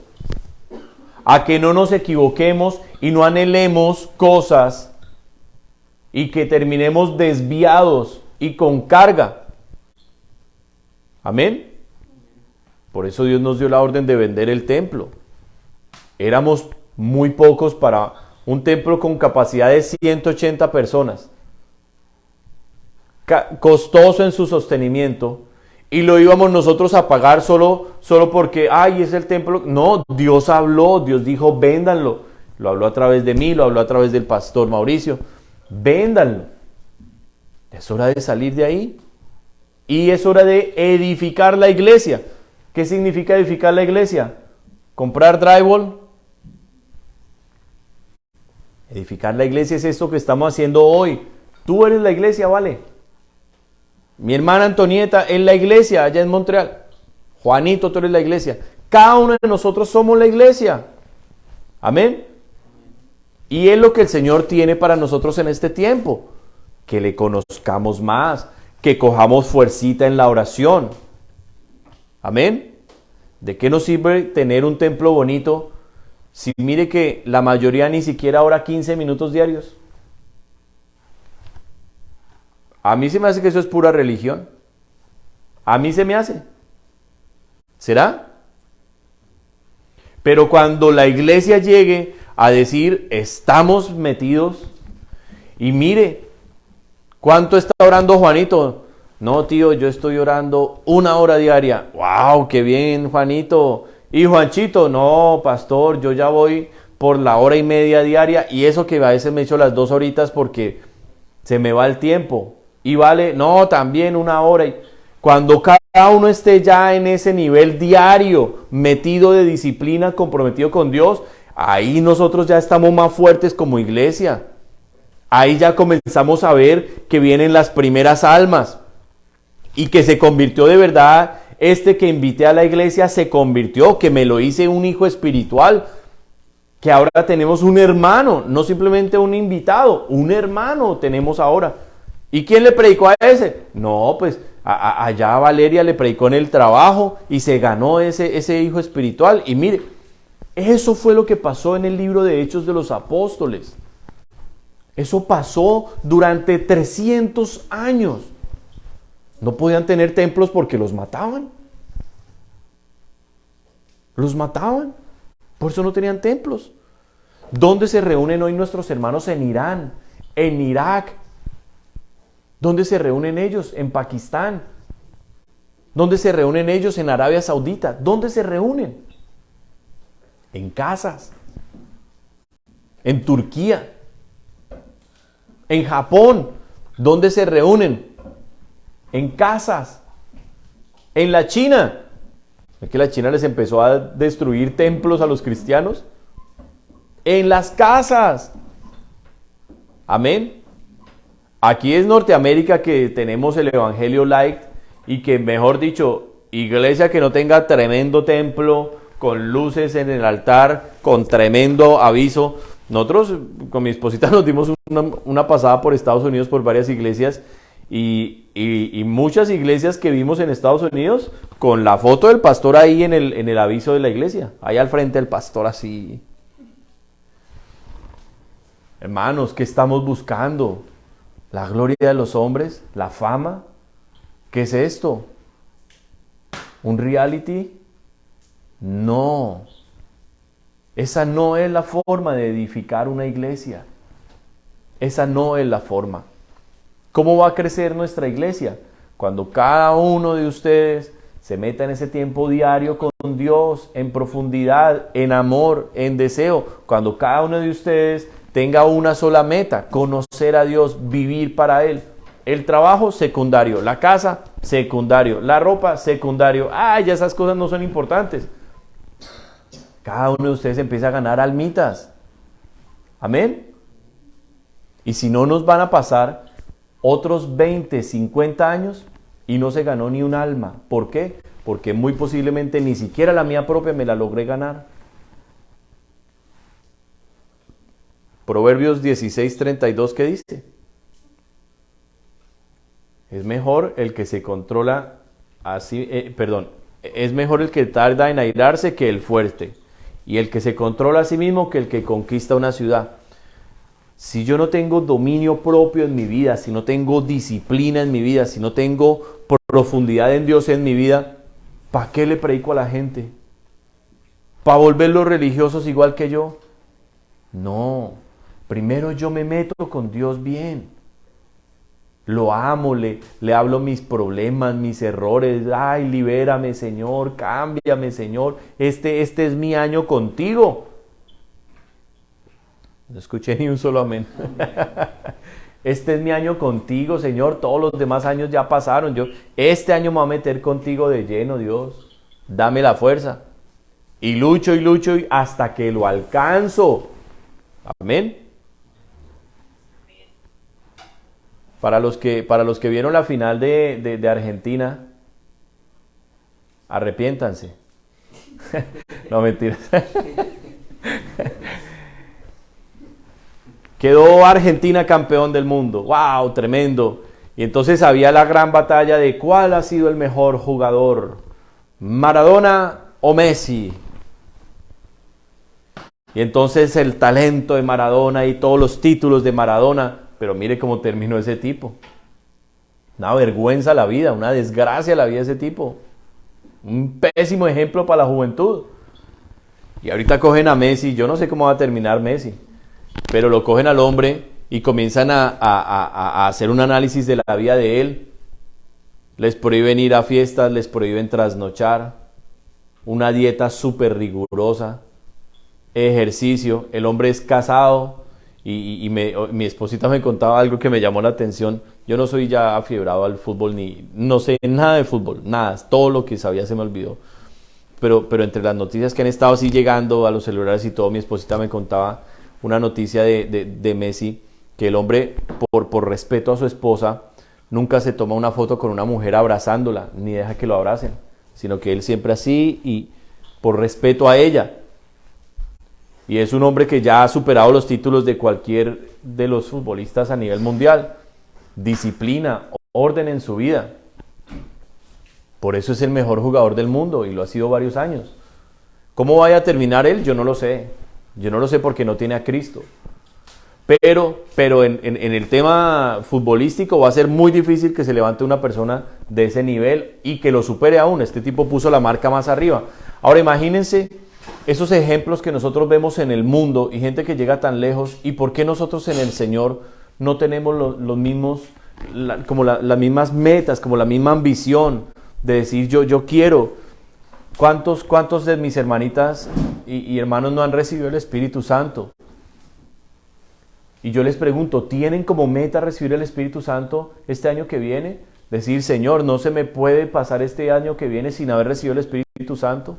A que no nos equivoquemos y no anhelemos cosas y que terminemos desviados y con carga. Amén. Por eso Dios nos dio la orden de vender el templo. Éramos muy pocos para un templo con capacidad de 180 personas. Costoso en su sostenimiento. Y lo íbamos nosotros a pagar solo porque, ay, es el templo. No, Dios habló, Dios dijo, véndanlo. Lo habló a través de mí, lo habló a través del pastor Mauricio. Véndanlo. Es hora de salir de ahí. Y es hora de edificar la iglesia. ¿Qué significa edificar la iglesia? ¿Comprar drywall? Edificar la iglesia es esto que estamos haciendo hoy. Tú eres la iglesia, ¿vale? Mi hermana Antonieta es la iglesia allá en Montreal. Juanito, tú eres la iglesia. Cada uno de nosotros somos la iglesia. Amén. Y es lo que el Señor tiene para nosotros en este tiempo. Que le conozcamos más. Que cojamos fuercita en la oración. Amén. ¿De qué nos sirve tener un templo bonito si mire que la mayoría ni siquiera ora 15 minutos diarios? A mí se me hace que eso es pura religión. A mí se me hace. ¿Será? Pero cuando la iglesia llegue a decir, estamos metidos, y mire, ¿cuánto está orando Juanito? No, tío, yo estoy orando 1 hora diaria. ¡Wow! ¡Qué bien, Juanito! Y Juanchito, no, pastor, yo ya voy por la 1:30 diaria, y eso que a veces me echo las 2 horitas porque se me va el tiempo. Y vale, no, también 1 hora. Cuando cada uno esté ya en ese nivel diario, metido de disciplina, comprometido con Dios, ahí nosotros ya estamos más fuertes como iglesia. Ahí ya comenzamos a ver que vienen las primeras almas. Y que se convirtió de verdad, que invité a la iglesia se convirtió, que me lo hice un hijo espiritual. Que ahora tenemos un hermano, no simplemente un invitado, un hermano tenemos ahora. ¿Y quién le predicó a ese? No, pues allá Valeria le predicó en el trabajo y se ganó ese hijo espiritual. Y mire, eso fue lo que pasó en el libro de Hechos de los Apóstoles. Eso pasó durante 300 años. No podían tener templos porque los mataban. Los mataban. Por eso no tenían templos. ¿Dónde se reúnen hoy nuestros hermanos en Irán, en Irak? ¿Dónde se reúnen ellos? En Pakistán. ¿Dónde se reúnen ellos? En Arabia Saudita. ¿Dónde se reúnen? En casas. En Turquía. En Japón. ¿Dónde se reúnen? En casas. En la China. ¿Es que la China les empezó a destruir templos a los cristianos? En las casas. Amén. Aquí es Norteamérica que tenemos el Evangelio Light y que, mejor dicho, iglesia que no tenga tremendo templo con luces en el altar, con tremendo aviso. Nosotros con mi esposita nos dimos una pasada por Estados Unidos por varias iglesias y muchas iglesias que vimos en Estados Unidos con la foto del pastor ahí en el aviso de la iglesia, ahí al frente del pastor así. Hermanos, ¿qué estamos buscando? ¿La gloria de los hombres? ¿La fama? ¿Qué es esto? ¿Un reality? No. Esa no es la forma de edificar una iglesia. Esa no es la forma. ¿Cómo va a crecer nuestra iglesia? Cuando cada uno de ustedes se meta en ese tiempo diario con Dios, en profundidad, en amor, en deseo. Cuando cada uno de ustedes tenga una sola meta, conocer a Dios, vivir para Él. El trabajo, secundario. La casa, secundario. La ropa, secundario. Ya esas cosas no son importantes. Cada uno de ustedes empieza a ganar almitas. Amén. Y si no, nos van a pasar otros 20, 50 años y no se ganó ni un alma. ¿Por qué? Porque muy posiblemente ni siquiera la mía propia me la logré ganar. Proverbios 16:32, ¿qué dice? Es mejor el que se controla es mejor el que tarda en airarse que el fuerte, y el que se controla a sí mismo que el que conquista una ciudad. Si yo no tengo dominio propio en mi vida, si no tengo disciplina en mi vida, si no tengo profundidad en Dios en mi vida, ¿para qué le predico a la gente? ¿Para volverlos religiosos igual que yo? No. Primero yo me meto con Dios bien. Lo amo, le hablo mis problemas, mis errores. Ay, libérame, Señor, cámbiame, Señor. Este es mi año contigo. No escuché ni un solo amén. Este es mi año contigo, Señor. Todos los demás años ya pasaron. Este año me voy a meter contigo de lleno, Dios. Dame la fuerza. Y lucho hasta que lo alcanzo. Amén. Para los que vieron la final de Argentina, arrepiéntanse. No, mentiras. Quedó Argentina campeón del mundo. ¡Wow! Tremendo. Y entonces había la gran batalla de cuál ha sido el mejor jugador, Maradona o Messi. Y entonces el talento de Maradona y todos los títulos de Maradona. Pero mire cómo terminó ese tipo. Una vergüenza la vida, una desgracia la vida de ese tipo. Un pésimo ejemplo para la juventud. Y ahorita cogen a Messi, yo no sé cómo va a terminar Messi, pero lo cogen al hombre y comienzan a hacer un análisis de la vida de él. Les prohíben ir a fiestas, les prohíben trasnochar, una dieta súper rigurosa, ejercicio. El hombre es casado. Y mi esposita me contaba algo que me llamó la atención. Yo no soy ya afiebrado al fútbol, no sé nada de fútbol, nada, todo lo que sabía se me olvidó. Pero entre las noticias que han estado así llegando a los celulares y todo, mi esposita me contaba una noticia de Messi, que el hombre, por respeto a su esposa, nunca se toma una foto con una mujer abrazándola, ni deja que lo abracen, sino que él siempre así y por respeto a ella. Y es un hombre que ya ha superado los títulos de cualquier de los futbolistas a nivel mundial. Disciplina, orden en su vida. Por eso es el mejor jugador del mundo y lo ha sido varios años. ¿Cómo vaya a terminar él? Yo no lo sé. Yo no lo sé porque no tiene a Cristo. Pero en el tema futbolístico va a ser muy difícil que se levante una persona de ese nivel y que lo supere aún. Este tipo puso la marca más arriba. Ahora imagínense esos ejemplos que nosotros vemos en el mundo y gente que llega tan lejos, y por qué nosotros en el Señor no tenemos los mismos, las mismas metas, como la misma ambición de decir yo quiero. ¿Cuántos de mis hermanitas y hermanos no han recibido el Espíritu Santo? Y yo les pregunto, ¿tienen como meta recibir el Espíritu Santo este año que viene? Decir, Señor, no se me puede pasar este año que viene sin haber recibido el Espíritu Santo,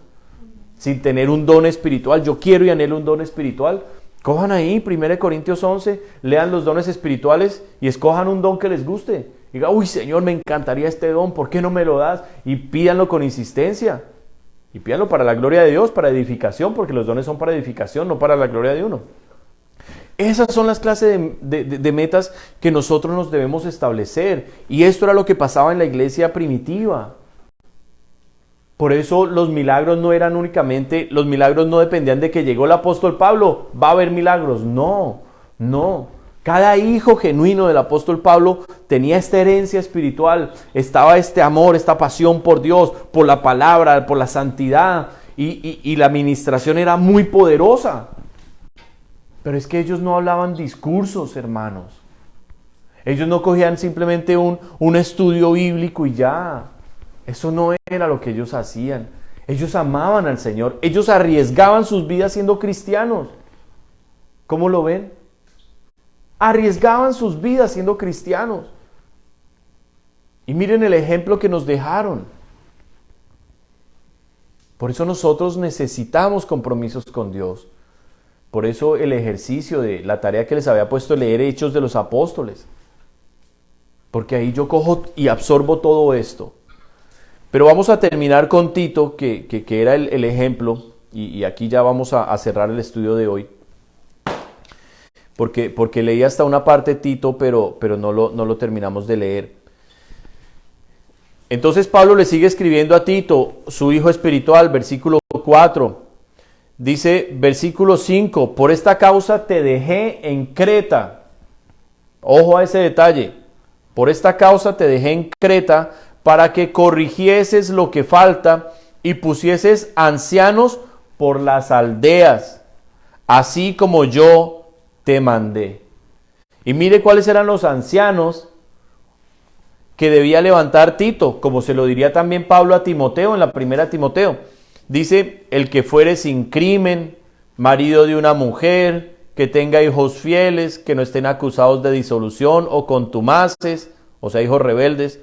sin tener un don espiritual. Yo quiero y anhelo un don espiritual. Cojan ahí 1 Corintios 11, lean los dones espirituales y escojan un don que les guste. Diga, uy, Señor, me encantaría este don, ¿por qué no me lo das? Y pídanlo con insistencia. Y pídanlo para la gloria de Dios, para edificación, porque los dones son para edificación, no para la gloria de uno. Esas son las clases de metas que nosotros nos debemos establecer. Y esto era lo que pasaba en la iglesia primitiva. Por eso los milagros no eran únicamente, los milagros no dependían de que llegó el apóstol Pablo, va a haber milagros. No. Cada hijo genuino del apóstol Pablo tenía esta herencia espiritual, estaba este amor, esta pasión por Dios, por la palabra, por la santidad, y la administración era muy poderosa. Pero es que ellos no hablaban discursos, hermanos. Ellos no cogían simplemente un estudio bíblico y ya. Eso no era lo que ellos hacían. Ellos amaban al Señor. Ellos arriesgaban sus vidas siendo cristianos. ¿Cómo lo ven? Arriesgaban sus vidas siendo cristianos. Y miren el ejemplo que nos dejaron. Por eso nosotros necesitamos compromisos con Dios. Por eso el ejercicio de la tarea que les había puesto, leer Hechos de los Apóstoles. Porque ahí yo cojo y absorbo todo esto. Pero vamos a terminar con Tito, que era el ejemplo, y aquí ya vamos a cerrar el estudio de hoy. Porque leí hasta una parte de Tito, pero no lo terminamos de leer. Entonces Pablo le sigue escribiendo a Tito, su hijo espiritual, versículo 4. Dice, versículo 5, por esta causa te dejé en Creta. Ojo a ese detalle. Por esta causa te dejé en Creta para que corrigieses lo que falta y pusieses ancianos por las aldeas, así como yo te mandé. Y mire cuáles eran los ancianos que debía levantar Tito, como se lo diría también Pablo a Timoteo en la primera Timoteo. Dice, el que fuere sin crimen, marido de una mujer, que tenga hijos fieles, que no estén acusados de disolución o contumaces, o sea, hijos rebeldes,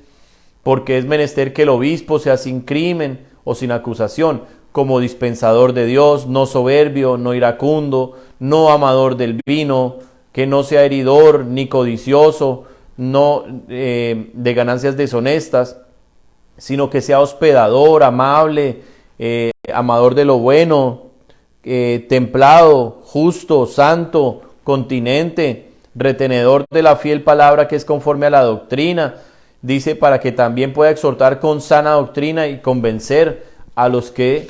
porque es menester que el obispo sea sin crimen o sin acusación, como dispensador de Dios, no soberbio, no iracundo, no amador del vino, que no sea heridor ni codicioso, no de ganancias deshonestas, sino que sea hospedador, amable, amador de lo bueno, templado, justo, santo, continente, retenedor de la fiel palabra que es conforme a la doctrina. Dice, para que también pueda exhortar con sana doctrina y convencer a los que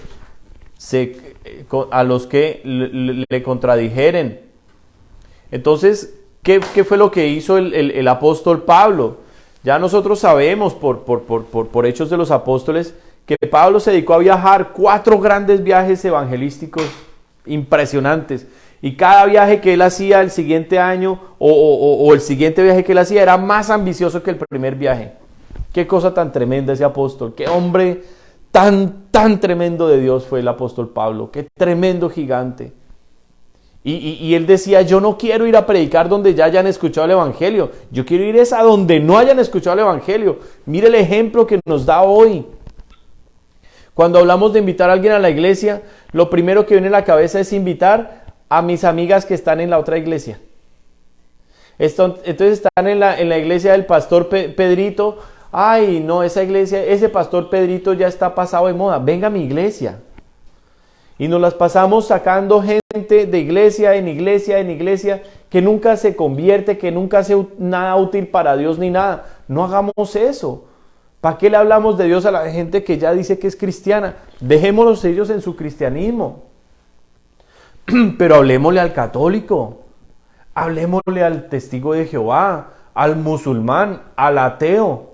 le contradijeren. Entonces, ¿qué fue lo que hizo el apóstol Pablo? Ya nosotros sabemos por Hechos de los Apóstoles que Pablo se dedicó a viajar 4 grandes viajes evangelísticos impresionantes. Y cada viaje que él hacía el siguiente año o el siguiente viaje que él hacía era más ambicioso que el primer viaje. Qué cosa tan tremenda ese apóstol. Qué hombre tan tremendo de Dios fue el apóstol Pablo. Qué tremendo gigante. Y él decía, yo no quiero ir a predicar donde ya hayan escuchado el evangelio. Yo quiero ir a donde no hayan escuchado el evangelio. Mire el ejemplo que nos da hoy. Cuando hablamos de invitar a alguien a la iglesia, lo primero que viene a la cabeza es invitar a mis amigas que están en la otra iglesia. Entonces están en la iglesia del pastor Pedrito. Ay, no, esa iglesia, ese pastor Pedrito ya está pasado de moda. Venga a mi iglesia. Y nos las pasamos sacando gente de iglesia en iglesia, que nunca se convierte, que nunca hace nada útil para Dios ni nada. No hagamos eso. ¿Para qué le hablamos de Dios a la gente que ya dice que es cristiana? Dejémoslos ellos en su cristianismo. Pero hablemosle al católico, Hablemosle al testigo de Jehová, al musulmán, al ateo,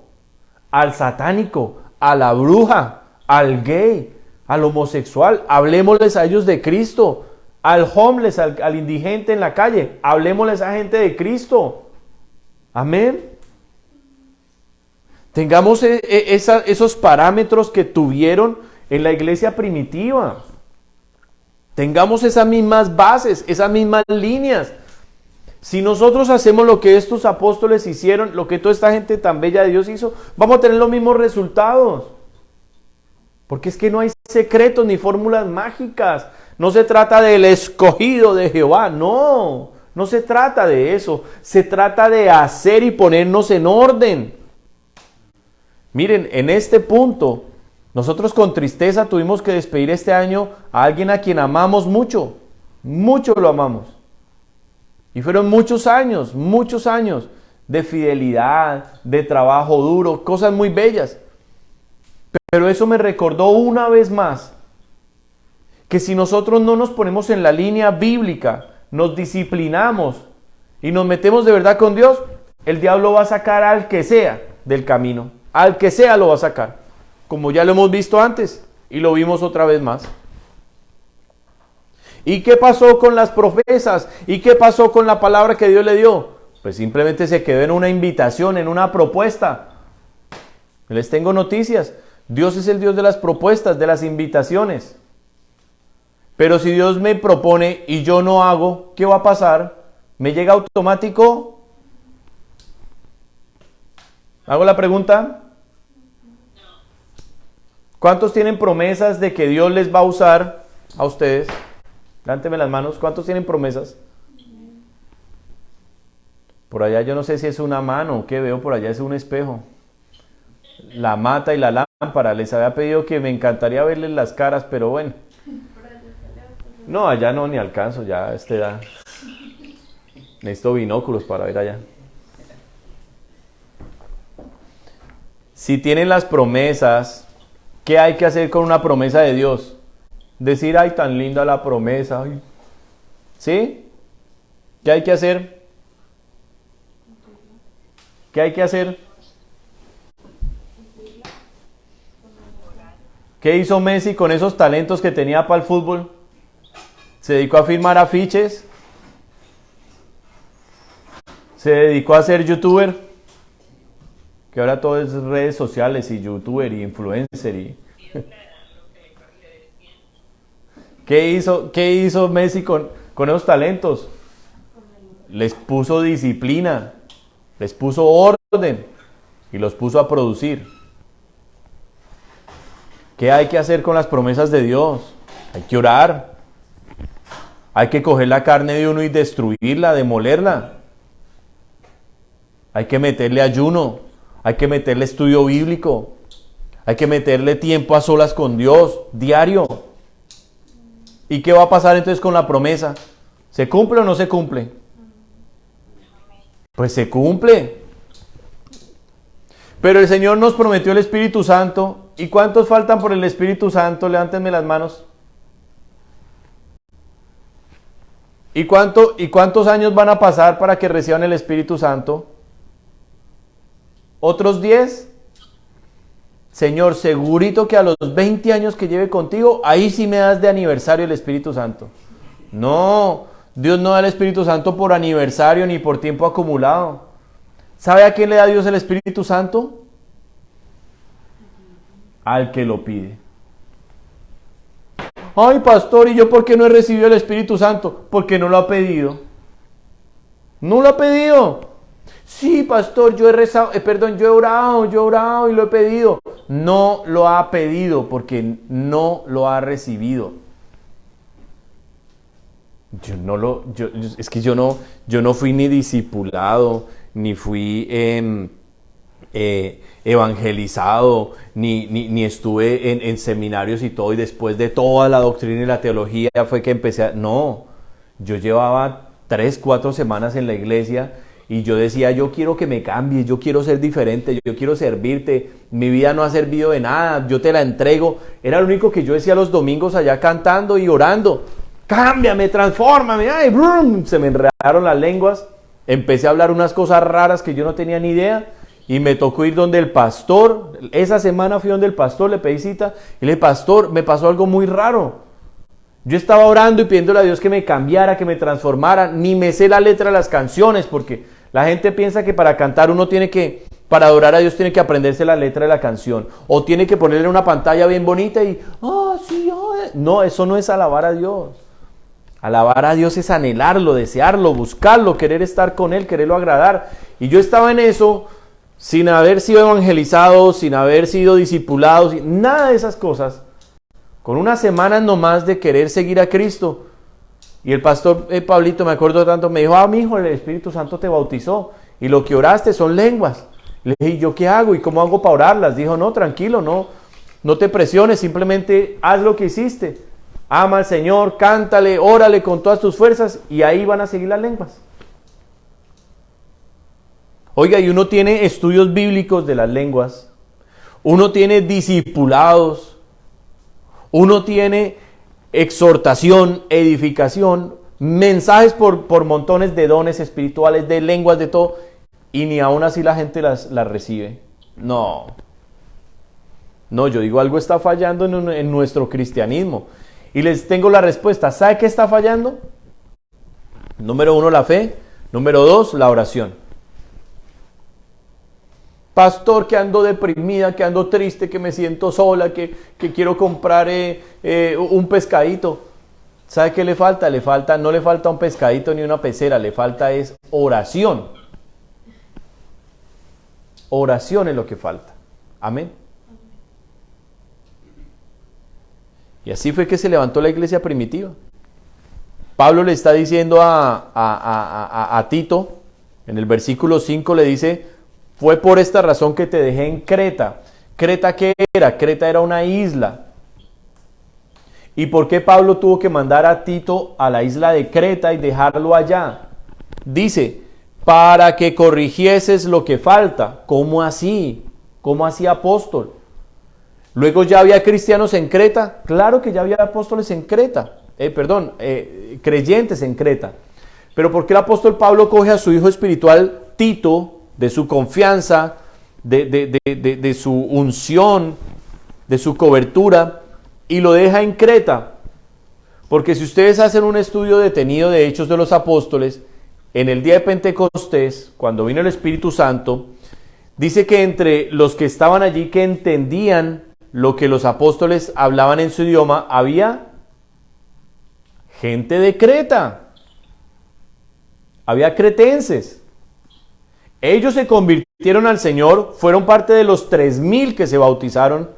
al satánico, a la bruja, al gay, al homosexual. Hablemosles a ellos de Cristo, al homeless, al indigente en la calle. Hablemosles a gente de Cristo. Amén. Tengamos esos parámetros que tuvieron en la iglesia primitiva. Tengamos esas mismas bases, esas mismas líneas. Si nosotros hacemos lo que estos apóstoles hicieron, lo que toda esta gente tan bella de Dios hizo, vamos a tener los mismos resultados. Porque es que no hay secretos ni fórmulas mágicas. No se trata del escogido de Jehová, no se trata de eso. Se trata de hacer y ponernos en orden. Miren, en este punto, nosotros con tristeza tuvimos que despedir este año a alguien a quien amamos mucho. Mucho lo amamos. Y fueron muchos años de fidelidad, de trabajo duro, cosas muy bellas. Pero eso me recordó una vez más que si nosotros no nos ponemos en la línea bíblica, nos disciplinamos y nos metemos de verdad con Dios, el diablo va a sacar al que sea del camino. Al que sea lo va a sacar. Como ya lo hemos visto antes y lo vimos otra vez más. ¿Y qué pasó con las profecías? ¿Y qué pasó con la palabra que Dios le dio? Pues simplemente se quedó en una invitación, en una propuesta. Les tengo noticias. Dios es el Dios de las propuestas, de las invitaciones. Pero si Dios me propone y yo no hago, ¿qué va a pasar? ¿Me llega automático? ¿Hago la pregunta? ¿Cuántos tienen promesas de que Dios les va a usar a ustedes? Levánteme las manos. ¿Cuántos tienen promesas? Por allá yo no sé si es una mano o qué veo por allá, es un espejo. La mata y la lámpara. Les había pedido que me encantaría verles las caras, pero bueno. No, allá no, ni alcanzo, ya a esta edad. Necesito binóculos para ver allá. Si tienen las promesas, ¿qué hay que hacer con una promesa de Dios? Decir, ay, tan linda la promesa. Ay. ¿Sí? ¿Qué hay que hacer? ¿Qué hay que hacer? ¿Qué hizo Messi con esos talentos que tenía para el fútbol? ¿Se dedicó a firmar afiches? ¿Se dedicó a ser youtuber? Que ahora todo es redes sociales y youtuber y influencer y... ¿Qué hizo Messi con esos talentos? Les puso disciplina, les puso orden y los puso a producir. ¿Qué hay que hacer con las promesas de Dios? Hay que orar. Hay que coger la carne de uno y destruirla, demolerla. Hay que meterle ayuno. Hay que meterle estudio bíblico. Hay que meterle tiempo a solas con Dios, diario. ¿Y qué va a pasar entonces con la promesa? ¿Se cumple o no se cumple? Pues se cumple. Pero el Señor nos prometió el Espíritu Santo. ¿Y cuántos faltan por el Espíritu Santo? Levántenme las manos. ¿Y cuántos años van a pasar para que reciban el Espíritu Santo? ¿Otros 10? Señor, segurito que a los 20 años que lleve contigo, ahí sí me das de aniversario el Espíritu Santo. No, Dios no da el Espíritu Santo por aniversario ni por tiempo acumulado. ¿Sabe a quién le da Dios el Espíritu Santo? Al que lo pide. Ay, pastor, ¿y yo por qué no he recibido el Espíritu Santo? Porque no lo ha pedido. No lo ha pedido. Sí, pastor, yo he orado y lo he pedido. No lo ha pedido porque no lo ha recibido. Yo no fui ni discipulado, ni fui evangelizado, ni estuve en seminarios y todo, y después de toda la doctrina y la teología fue que empecé No, yo llevaba 3-4 semanas en la iglesia y yo decía, yo quiero que me cambies, yo quiero ser diferente, yo quiero servirte, mi vida no ha servido de nada, yo te la entrego. Era lo único que yo decía los domingos allá cantando y orando. cámbiame, transfórmame, ay, brum, se me enredaron las lenguas, empecé a hablar unas cosas raras que yo no tenía ni idea, y me tocó ir donde el pastor. Esa semana fui donde el pastor, le pedí cita, y le dije, pastor, me pasó algo muy raro. Yo estaba orando y pidiéndole a Dios que me cambiara, que me transformara, ni me sé la letra de las canciones, porque la gente piensa que para cantar uno tiene que, para adorar a Dios tiene que aprenderse la letra de la canción, o tiene que ponerle una pantalla bien bonita y, no, eso no es alabar a Dios. Alabar a Dios es anhelarlo, desearlo, buscarlo, querer estar con Él, quererlo agradar. Y yo estaba en eso sin haber sido evangelizado, sin haber sido discipulado, nada de esas cosas. Con unas semanas nomás de querer seguir a Cristo. Y el pastor Pablito, me acuerdo tanto, me dijo, mi hijo, el Espíritu Santo te bautizó. Y lo que oraste son lenguas. Le dije, ¿y yo qué hago? ¿Y cómo hago para orarlas? Dijo, no, tranquilo, no te presiones, simplemente haz lo que hiciste. Ama al Señor, cántale, órale con todas tus fuerzas y ahí van a seguir las lenguas. Oiga, y uno tiene estudios bíblicos de las lenguas, uno tiene discipulados, uno tiene exhortación, edificación, mensajes por montones de dones espirituales, de lenguas, de todo, y ni aún así la gente las recibe. No, yo digo, algo está fallando en nuestro cristianismo. Y les tengo la respuesta. ¿Sabe qué está fallando? Número 1, la fe. Número 2, la oración. Pastor, que ando deprimida, que ando triste, que me siento sola, que quiero comprar un pescadito. ¿Sabe qué le falta? No le falta un pescadito ni una pecera, le falta es oración. Oración es lo que falta. Amén. Y así fue que se levantó la iglesia primitiva. Pablo le está diciendo a Tito, en el versículo 5 le dice, fue por esta razón que te dejé en Creta. ¿Creta qué era? Creta era una isla. ¿Y por qué Pablo tuvo que mandar a Tito a la isla de Creta y dejarlo allá? Dice, para que corrigieses lo que falta. ¿Cómo así? ¿Cómo así, apóstol? Luego ya había cristianos en Creta. Claro que ya había apóstoles en Creta. Creyentes en Creta. Pero ¿por qué el apóstol Pablo coge a su hijo espiritual Tito, de su confianza, de su unción, de su cobertura, y lo deja en Creta? Porque si ustedes hacen un estudio detenido de Hechos de los Apóstoles, en el día de Pentecostés, cuando vino el Espíritu Santo, dice que entre los que estaban allí, que entendían lo que los apóstoles hablaban en su idioma, había gente de Creta, había cretenses. Ellos se convirtieron al Señor, fueron parte de los 3,000 que se bautizaron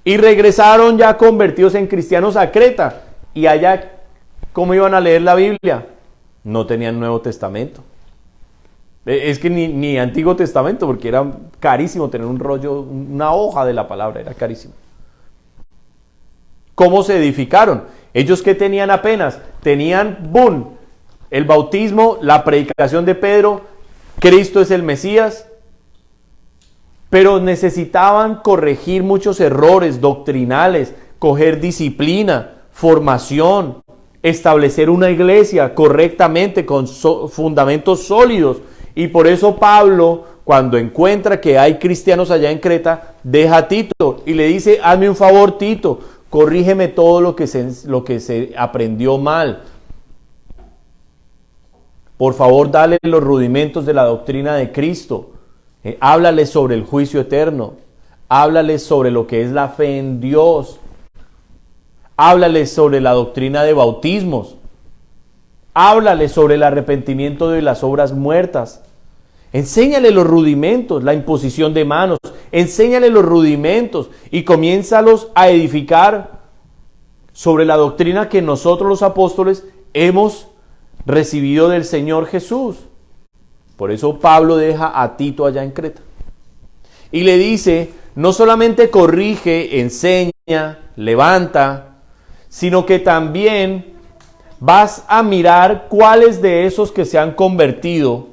y regresaron ya convertidos en cristianos a Creta. Y allá, ¿cómo iban a leer la Biblia? No tenían Nuevo Testamento. Es que ni Antiguo Testamento, porque era carísimo tener un rollo, una hoja de la palabra, era carísimo. ¿Cómo se edificaron? Ellos que tenían apenas, tenían, el bautismo, la predicación de Pedro, Cristo es el Mesías, pero necesitaban corregir muchos errores doctrinales, coger disciplina, formación, establecer una iglesia correctamente con fundamentos sólidos. Y por eso Pablo, cuando encuentra que hay cristianos allá en Creta, deja a Tito y le dice, hazme un favor, Tito, corrígeme todo lo que se aprendió mal. Por favor, dale los rudimentos de la doctrina de Cristo. Háblales sobre el juicio eterno. Háblales sobre lo que es la fe en Dios. Háblales sobre la doctrina de bautismos. Háblales sobre el arrepentimiento de las obras muertas. Enséñale los rudimentos, la imposición de manos. Enséñale los rudimentos y comiénzalos a edificar sobre la doctrina que nosotros los apóstoles hemos recibido del Señor Jesús. Por eso Pablo deja a Tito allá en Creta. Y le dice, no solamente corrige, enseña, levanta, sino que también vas a mirar cuáles de esos que se han convertido,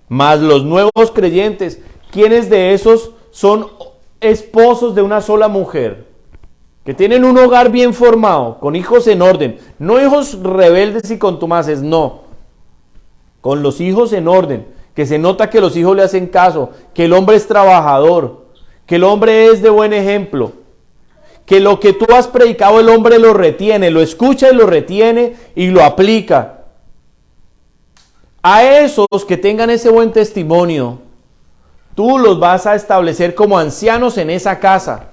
más los nuevos creyentes, quiénes de esos son esposos de una sola mujer. que tienen un hogar bien formado, con hijos en orden, no hijos rebeldes y contumaces, no, con los hijos en orden, que se nota que los hijos le hacen caso, que el hombre es trabajador, que el hombre es de buen ejemplo, que lo que tú has predicado el hombre lo retiene, lo escucha y lo retiene y lo aplica. A esos que tengan ese buen testimonio, tú los vas a establecer como ancianos en esa casa.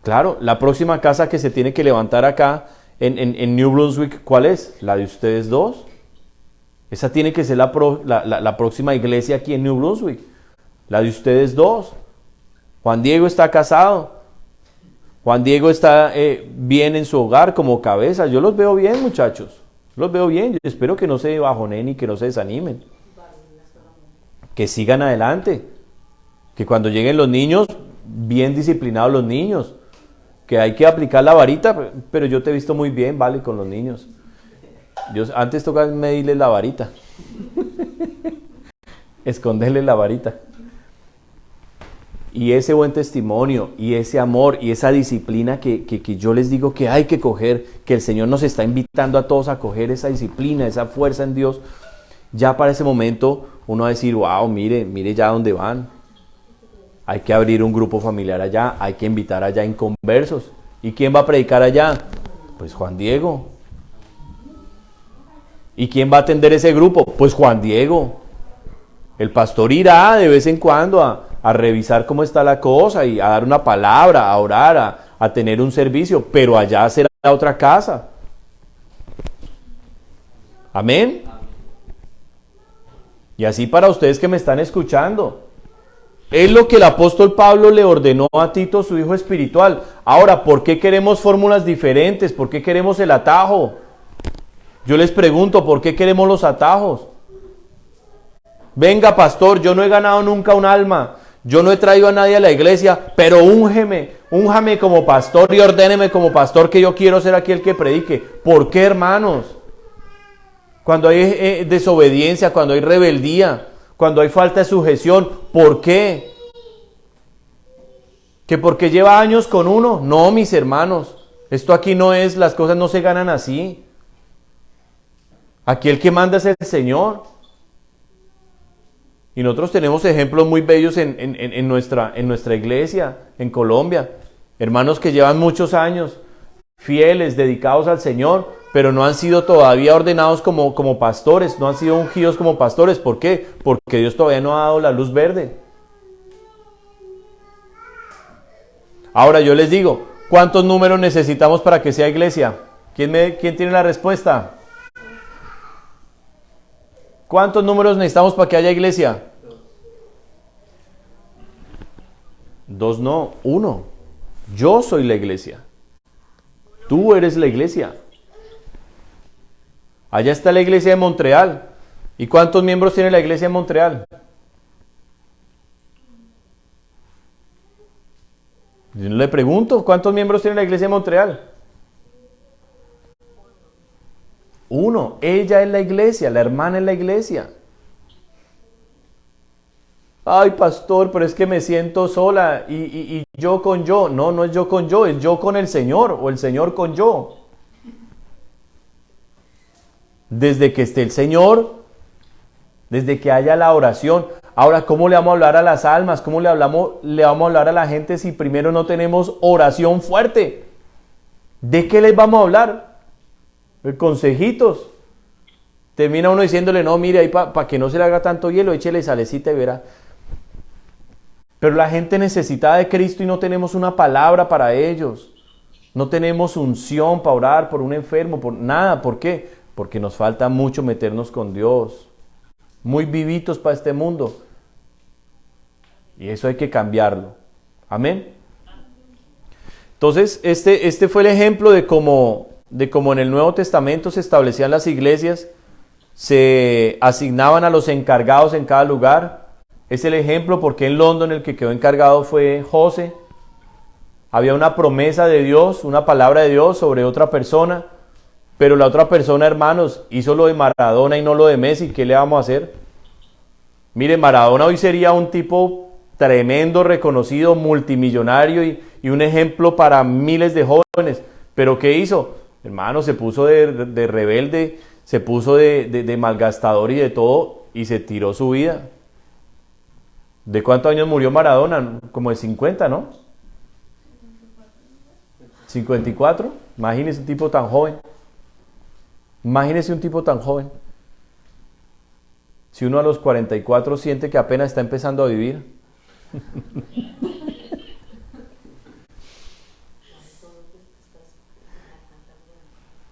Claro, la próxima casa que se tiene que levantar acá en New Brunswick, ¿cuál es? ¿La de ustedes dos? Esa tiene que ser la próxima iglesia aquí en New Brunswick. La de ustedes dos. Juan Diego está casado. Juan Diego está bien en su hogar como cabeza. Yo los veo bien, muchachos. Los veo bien. Yo espero que no se bajonen y que no se desanimen. Que sigan adelante. Que cuando lleguen los niños, bien disciplinados los niños. Que hay que aplicar la varita, pero yo te he visto muy bien, vale, con los niños. Antes toca medirles la varita. Esconderles la varita. Y ese buen testimonio, y ese amor, y esa disciplina que yo les digo que hay que coger, que el Señor nos está invitando a todos a coger esa disciplina, esa fuerza en Dios, ya para ese momento uno va a decir, wow, mire ya dónde van. Hay que abrir un grupo familiar allá, hay que invitar allá inconversos. ¿Y quién va a predicar allá? Pues Juan Diego. ¿Y quién va a atender ese grupo? Pues Juan Diego. El pastor irá de vez en cuando a revisar cómo está la cosa y a dar una palabra, a orar, a tener un servicio, pero allá será otra casa. Amén. Y así para ustedes que me están escuchando. Es lo que el apóstol Pablo le ordenó a Tito, su hijo espiritual. Ahora, ¿por qué queremos fórmulas diferentes? ¿Por qué queremos el atajo? Yo les pregunto, ¿por qué queremos los atajos? Venga, pastor, yo no he ganado nunca un alma. Yo no he traído a nadie a la iglesia, pero únjame como pastor y ordéneme como pastor, que yo quiero ser aquí el que predique. ¿Por qué, hermanos? Cuando hay desobediencia, cuando hay rebeldía, cuando hay falta de sujeción, ¿por qué? ¿Que porque lleva años con uno? No, mis hermanos, esto aquí no es, las cosas no se ganan así. Aquí el que manda es el Señor. Y nosotros tenemos ejemplos muy bellos en nuestra iglesia, en Colombia. Hermanos que llevan muchos años, fieles, dedicados al Señor, pero no han sido todavía ordenados como pastores, no han sido ungidos como pastores. ¿Por qué? Porque Dios todavía no ha dado la luz verde. Ahora yo les digo, ¿cuántos números necesitamos para que sea iglesia? ¿Quién tiene la respuesta? ¿Cuántos números necesitamos para que haya iglesia? 2 no, 1. Yo soy la iglesia. Tú eres la iglesia. Allá está la iglesia de Montreal. ¿Y cuántos miembros tiene la iglesia de Montreal? Yo le pregunto, ¿cuántos miembros tiene la iglesia de Montreal? 1. Ella es la iglesia, la hermana es la iglesia. Ay, pastor, pero es que me siento sola y yo con yo. No, no es yo con yo, es yo con el Señor o el Señor con yo. Desde que esté el Señor, desde que haya la oración. Ahora, ¿cómo le vamos a hablar a las almas? ¿Cómo le vamos a hablar a la gente si primero no tenemos oración fuerte? ¿De qué les vamos a hablar? De consejitos. Termina uno diciéndole, no, mire, ahí para que no se le haga tanto hielo, échele salecita y verá. Pero la gente necesitada de Cristo y no tenemos una palabra para ellos. No tenemos unción para orar por un enfermo, por nada. ¿Por qué? Porque nos falta mucho meternos con Dios. Muy vivitos para este mundo. Y eso hay que cambiarlo. Amén. Entonces, este fue el ejemplo de cómo en el Nuevo Testamento se establecían las iglesias, se asignaban a los encargados en cada lugar. Es el ejemplo porque en London el que quedó encargado fue José. Había una promesa de Dios, una palabra de Dios sobre otra persona, pero la otra persona, hermanos, hizo lo de Maradona y no lo de Messi. ¿Qué le vamos a hacer? Mire, Maradona hoy sería un tipo tremendo, reconocido, multimillonario y un ejemplo para miles de jóvenes. ¿Pero qué hizo? Hermano, se puso de rebelde, se puso de malgastador y de todo, y se tiró su vida. ¿De cuántos años murió Maradona? Como de 50, ¿no? 54. Imagínese un tipo tan joven. Imagínese un tipo tan joven. Si uno a los 44 siente que apenas está empezando a vivir.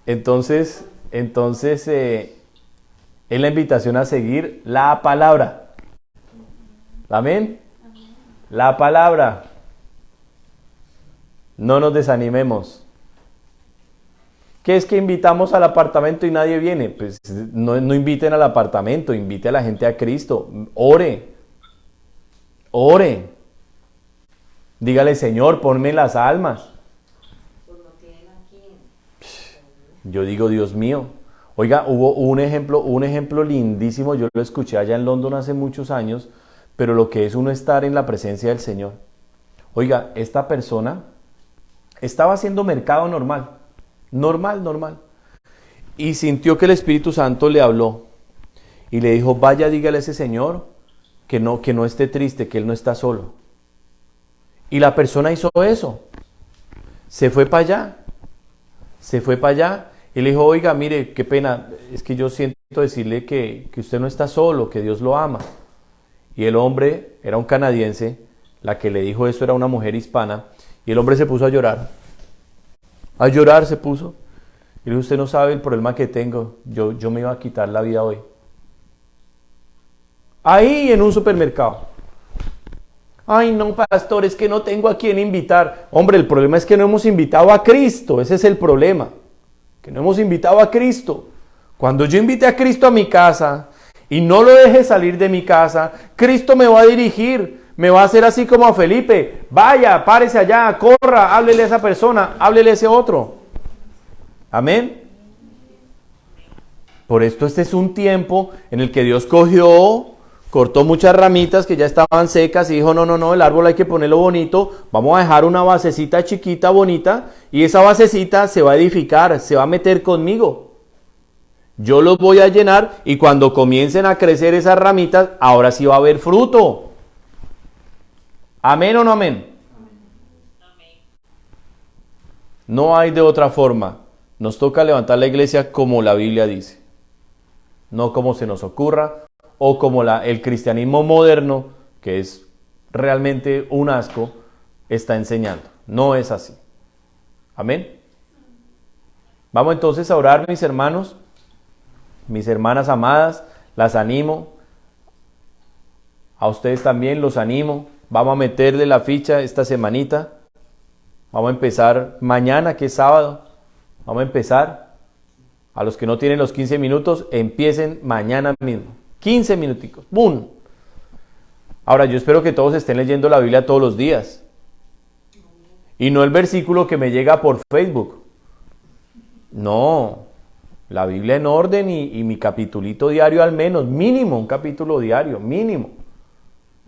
Entonces es la invitación a seguir la palabra. ¿Amén? La palabra. No nos desanimemos. ¿Qué es que invitamos al apartamento y nadie viene? Pues no inviten al apartamento, invite a la gente a Cristo. Ore. Ore. Dígale, Señor, ponme las almas. Yo digo, Dios mío. Oiga, hubo un ejemplo lindísimo. Yo lo escuché allá en London hace muchos años. Pero lo que es uno estar en la presencia del Señor. Oiga, esta persona estaba haciendo mercado normal. Normal. Y sintió que el Espíritu Santo le habló. Y le dijo, vaya, dígale a ese señor que no esté triste, que él no está solo. Y la persona hizo eso. Se fue para allá. Y le dijo, oiga, mire, qué pena, es que yo siento decirle que usted no está solo, que Dios lo ama. Y el hombre era un canadiense, la que le dijo eso era una mujer hispana, y el hombre se puso a llorar. A llorar se puso. Y le dijo, usted no sabe el problema que tengo, yo me iba a quitar la vida hoy. Ahí en un supermercado. Ay, no, pastor, es que no tengo a quién invitar. Hombre, el problema es que no hemos invitado a Cristo, ese es el problema. Que no hemos invitado a Cristo. Cuando yo invite a Cristo a mi casa y no lo deje salir de mi casa, Cristo me va a dirigir, me va a hacer así como a Felipe. Vaya, párese allá, corra, háblele a esa persona, háblele a ese otro. Amén. Por esto este es un tiempo en el que Dios cortó muchas ramitas que ya estaban secas y dijo, no, el árbol hay que ponerlo bonito, vamos a dejar una basecita chiquita, bonita, y esa basecita se va a edificar, se va a meter conmigo. Yo los voy a llenar y cuando comiencen a crecer esas ramitas, ahora sí va a haber fruto. ¿Amén o no amén? No hay de otra forma. Nos toca levantar la iglesia como la Biblia dice, no como se nos ocurra, o como el cristianismo moderno, que es realmente un asco, está enseñando. No es así. Amén. Vamos entonces a orar, mis hermanos, mis hermanas amadas, las animo. A ustedes también los animo. Vamos a meterle la ficha esta semanita. Vamos a empezar mañana, que es sábado. Vamos a empezar. A los que no tienen los 15 minutos, empiecen mañana mismo. 15 minuticos. ¡Bum! Ahora, yo espero que todos estén leyendo la Biblia todos los días. Y no el versículo que me llega por Facebook. No. La Biblia en orden y mi capitulito diario al menos. Mínimo, un capítulo diario. Mínimo.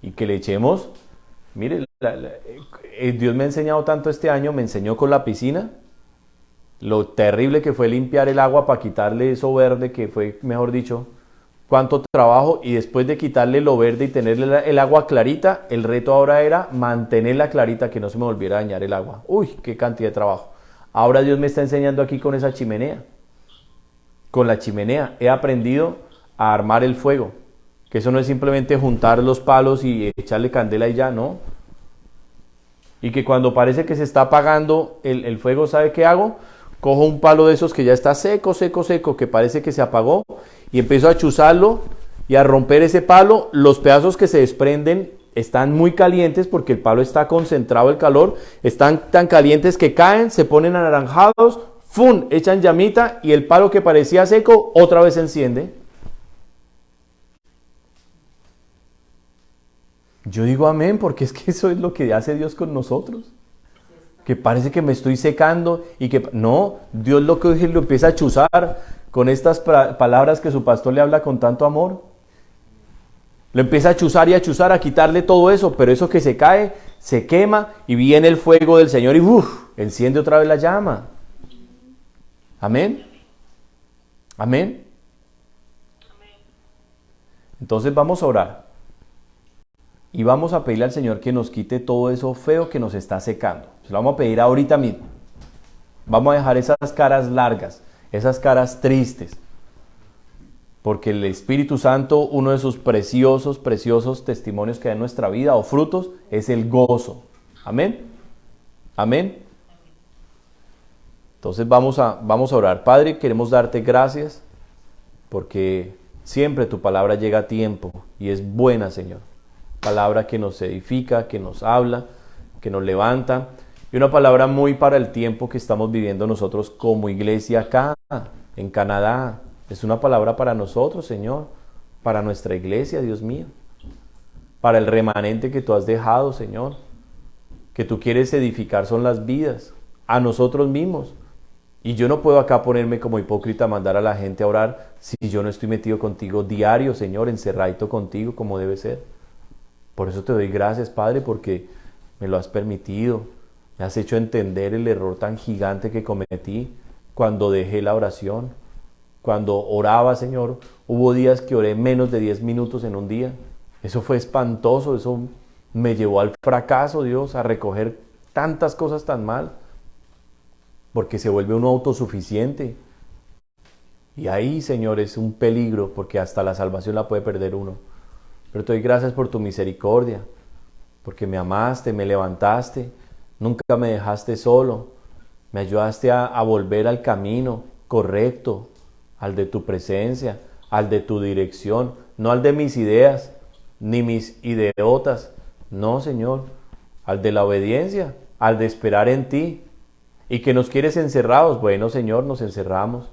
Y que le echemos... Mire, Dios me ha enseñado tanto este año. Me enseñó con la piscina. Lo terrible que fue limpiar el agua para quitarle eso verde que fue, mejor dicho... Cuánto trabajo, y después de quitarle lo verde y tenerle el agua clarita, el reto ahora era mantenerla clarita, que no se me volviera a dañar el agua. Uy, qué cantidad de trabajo. Ahora Dios me está enseñando aquí con esa chimenea. Con la chimenea he aprendido a armar el fuego. Que eso no es simplemente juntar los palos y echarle candela y ya, no. Y que cuando parece que se está apagando el fuego, ¿sabe qué hago? Cojo un palo de esos que ya está seco, que parece que se apagó, y empiezo a chuzarlo y a romper ese palo. Los pedazos que se desprenden están muy calientes porque el palo está concentrado el calor, están tan calientes que caen, se ponen anaranjados, ¡fum!, echan llamita y el palo que parecía seco otra vez se enciende. Yo digo amén, porque es que eso es lo que hace Dios con nosotros. Que parece que me estoy secando y que... No, Dios lo que lo empieza a chuzar con estas palabras que su pastor le habla con tanto amor. Lo empieza a chuzar y a chuzar, a quitarle todo eso, pero eso que se cae, se quema y viene el fuego del Señor y enciende otra vez la llama. Amén. Amén. Entonces vamos a orar y vamos a pedirle al Señor que nos quite todo eso feo que nos está secando. Se lo vamos a pedir ahorita mismo. Vamos a dejar esas caras largas, esas caras tristes, porque el Espíritu Santo, uno de sus preciosos, preciosos testimonios que da en nuestra vida o frutos, es el gozo. Amén. Amén. Entonces vamos a orar. Padre, queremos darte gracias porque siempre tu palabra llega a tiempo y es buena, Señor. Palabra que nos edifica, que nos habla, que nos levanta. Y una palabra muy para el tiempo que estamos viviendo nosotros como iglesia acá, en Canadá. Es una palabra para nosotros, Señor, para nuestra iglesia, Dios mío. Para el remanente que tú has dejado, Señor. Que tú quieres edificar son las vidas, a nosotros mismos. Y yo no puedo acá ponerme como hipócrita a mandar a la gente a orar si yo no estoy metido contigo diario, Señor, encerradito contigo como debe ser. Por eso te doy gracias, Padre, porque me lo has permitido. Me has hecho entender el error tan gigante que cometí cuando dejé la oración. Cuando oraba, Señor, hubo días que oré menos de 10 minutos en un día. Eso fue espantoso, eso me llevó al fracaso, Dios, a recoger tantas cosas tan mal. Porque se vuelve uno autosuficiente. Y ahí, Señor, es un peligro, porque hasta la salvación la puede perder uno. Pero te doy gracias por tu misericordia, porque me amaste, me levantaste, nunca me dejaste solo, me ayudaste a volver al camino correcto, al de tu presencia, al de tu dirección, no al de mis ideas, ni mis ideotas, no, Señor, al de la obediencia, al de esperar en ti. Y que nos quieres encerrados, bueno, Señor, nos encerramos.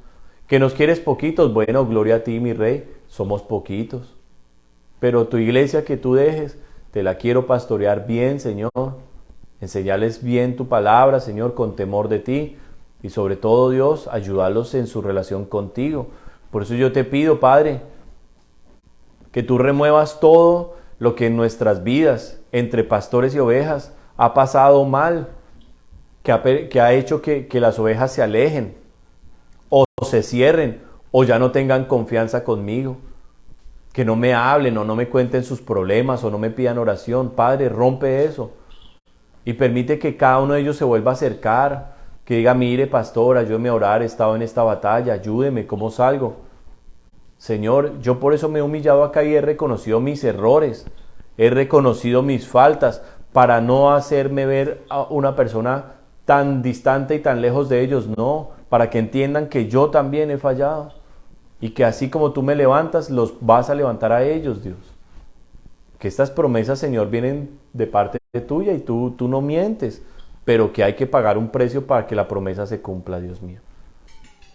Que nos quieres poquitos, bueno, gloria a ti, mi Rey, somos poquitos. Pero tu iglesia que tú dejes, te la quiero pastorear bien, Señor. Enseñarles bien tu palabra, Señor, con temor de ti. Y sobre todo, Dios, ayudarlos en su relación contigo. Por eso yo te pido, Padre, que tú remuevas todo lo que en nuestras vidas, entre pastores y ovejas, ha pasado mal, que ha hecho que las ovejas se alejen, o se cierren, o ya no tengan confianza conmigo. Que no me hablen o no me cuenten sus problemas o no me pidan oración. Padre, rompe eso y permite que cada uno de ellos se vuelva a acercar, que diga, mire, pastor, ayúdeme a orar, he estado en esta batalla, ayúdeme, ¿cómo salgo? Señor, yo por eso me he humillado acá y he reconocido mis errores, he reconocido mis faltas, para no hacerme ver a una persona tan distante y tan lejos de ellos, no, para que entiendan que yo también he fallado. Y que así como tú me levantas, los vas a levantar a ellos, Dios. Que estas promesas, Señor, vienen de parte tuya y tú no mientes. Pero que hay que pagar un precio para que la promesa se cumpla, Dios mío.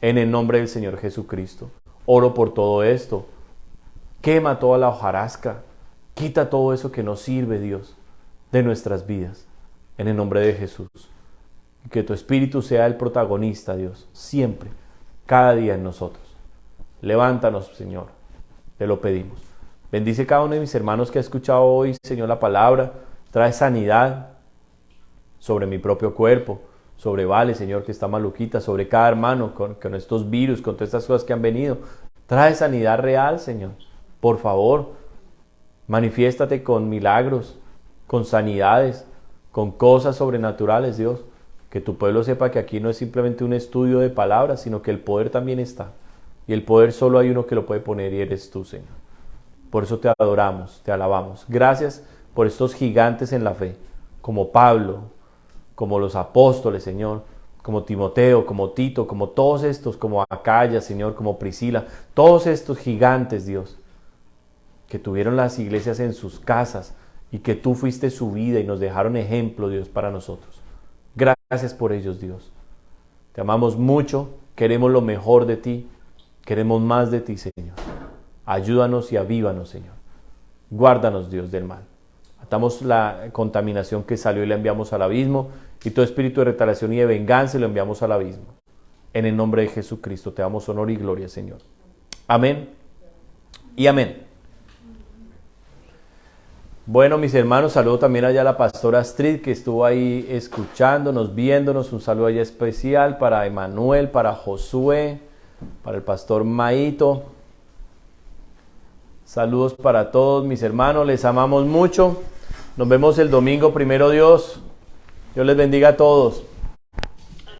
En el nombre del Señor Jesucristo. Oro por todo esto. Quema toda la hojarasca. Quita todo eso que no sirve, Dios, de nuestras vidas. En el nombre de Jesús. Que tu Espíritu sea el protagonista, Dios. Siempre. Cada día en nosotros. Levántanos, Señor, te lo pedimos. Bendice cada uno de mis hermanos que ha escuchado hoy, Señor, la palabra. Trae sanidad sobre mi propio cuerpo, sobre Vale, Señor, que está maluquita, sobre cada hermano con estos virus, con todas estas cosas que han venido. Trae sanidad real, Señor. Por favor, manifiéstate con milagros, con sanidades, con cosas sobrenaturales, Dios. Que tu pueblo sepa que aquí no es simplemente un estudio de palabras, sino que el poder también está. Y el poder solo hay uno que lo puede poner y eres tú, Señor. Por eso te adoramos, te alabamos. Gracias por estos gigantes en la fe, como Pablo, como los apóstoles, Señor, como Timoteo, como Tito, como todos estos, como Acaya, Señor, como Priscila, todos estos gigantes, Dios, que tuvieron las iglesias en sus casas y que tú fuiste su vida y nos dejaron ejemplo, Dios, para nosotros. Gracias por ellos, Dios. Te amamos mucho, queremos lo mejor de ti. Queremos más de ti, Señor. Ayúdanos y avívanos, Señor. Guárdanos, Dios, del mal. Atamos la contaminación que salió y la enviamos al abismo. Y todo espíritu de retaliación y de venganza lo enviamos al abismo. En el nombre de Jesucristo te damos honor y gloria, Señor. Amén y amén. Bueno, mis hermanos, saludo también allá a la pastora Astrid, que estuvo ahí escuchándonos, viéndonos. Un saludo allá especial para Emanuel, para Josué, para el pastor Maito. Saludos para todos mis hermanos, les amamos mucho. Nos vemos el domingo, primero Dios. Dios les bendiga a todos.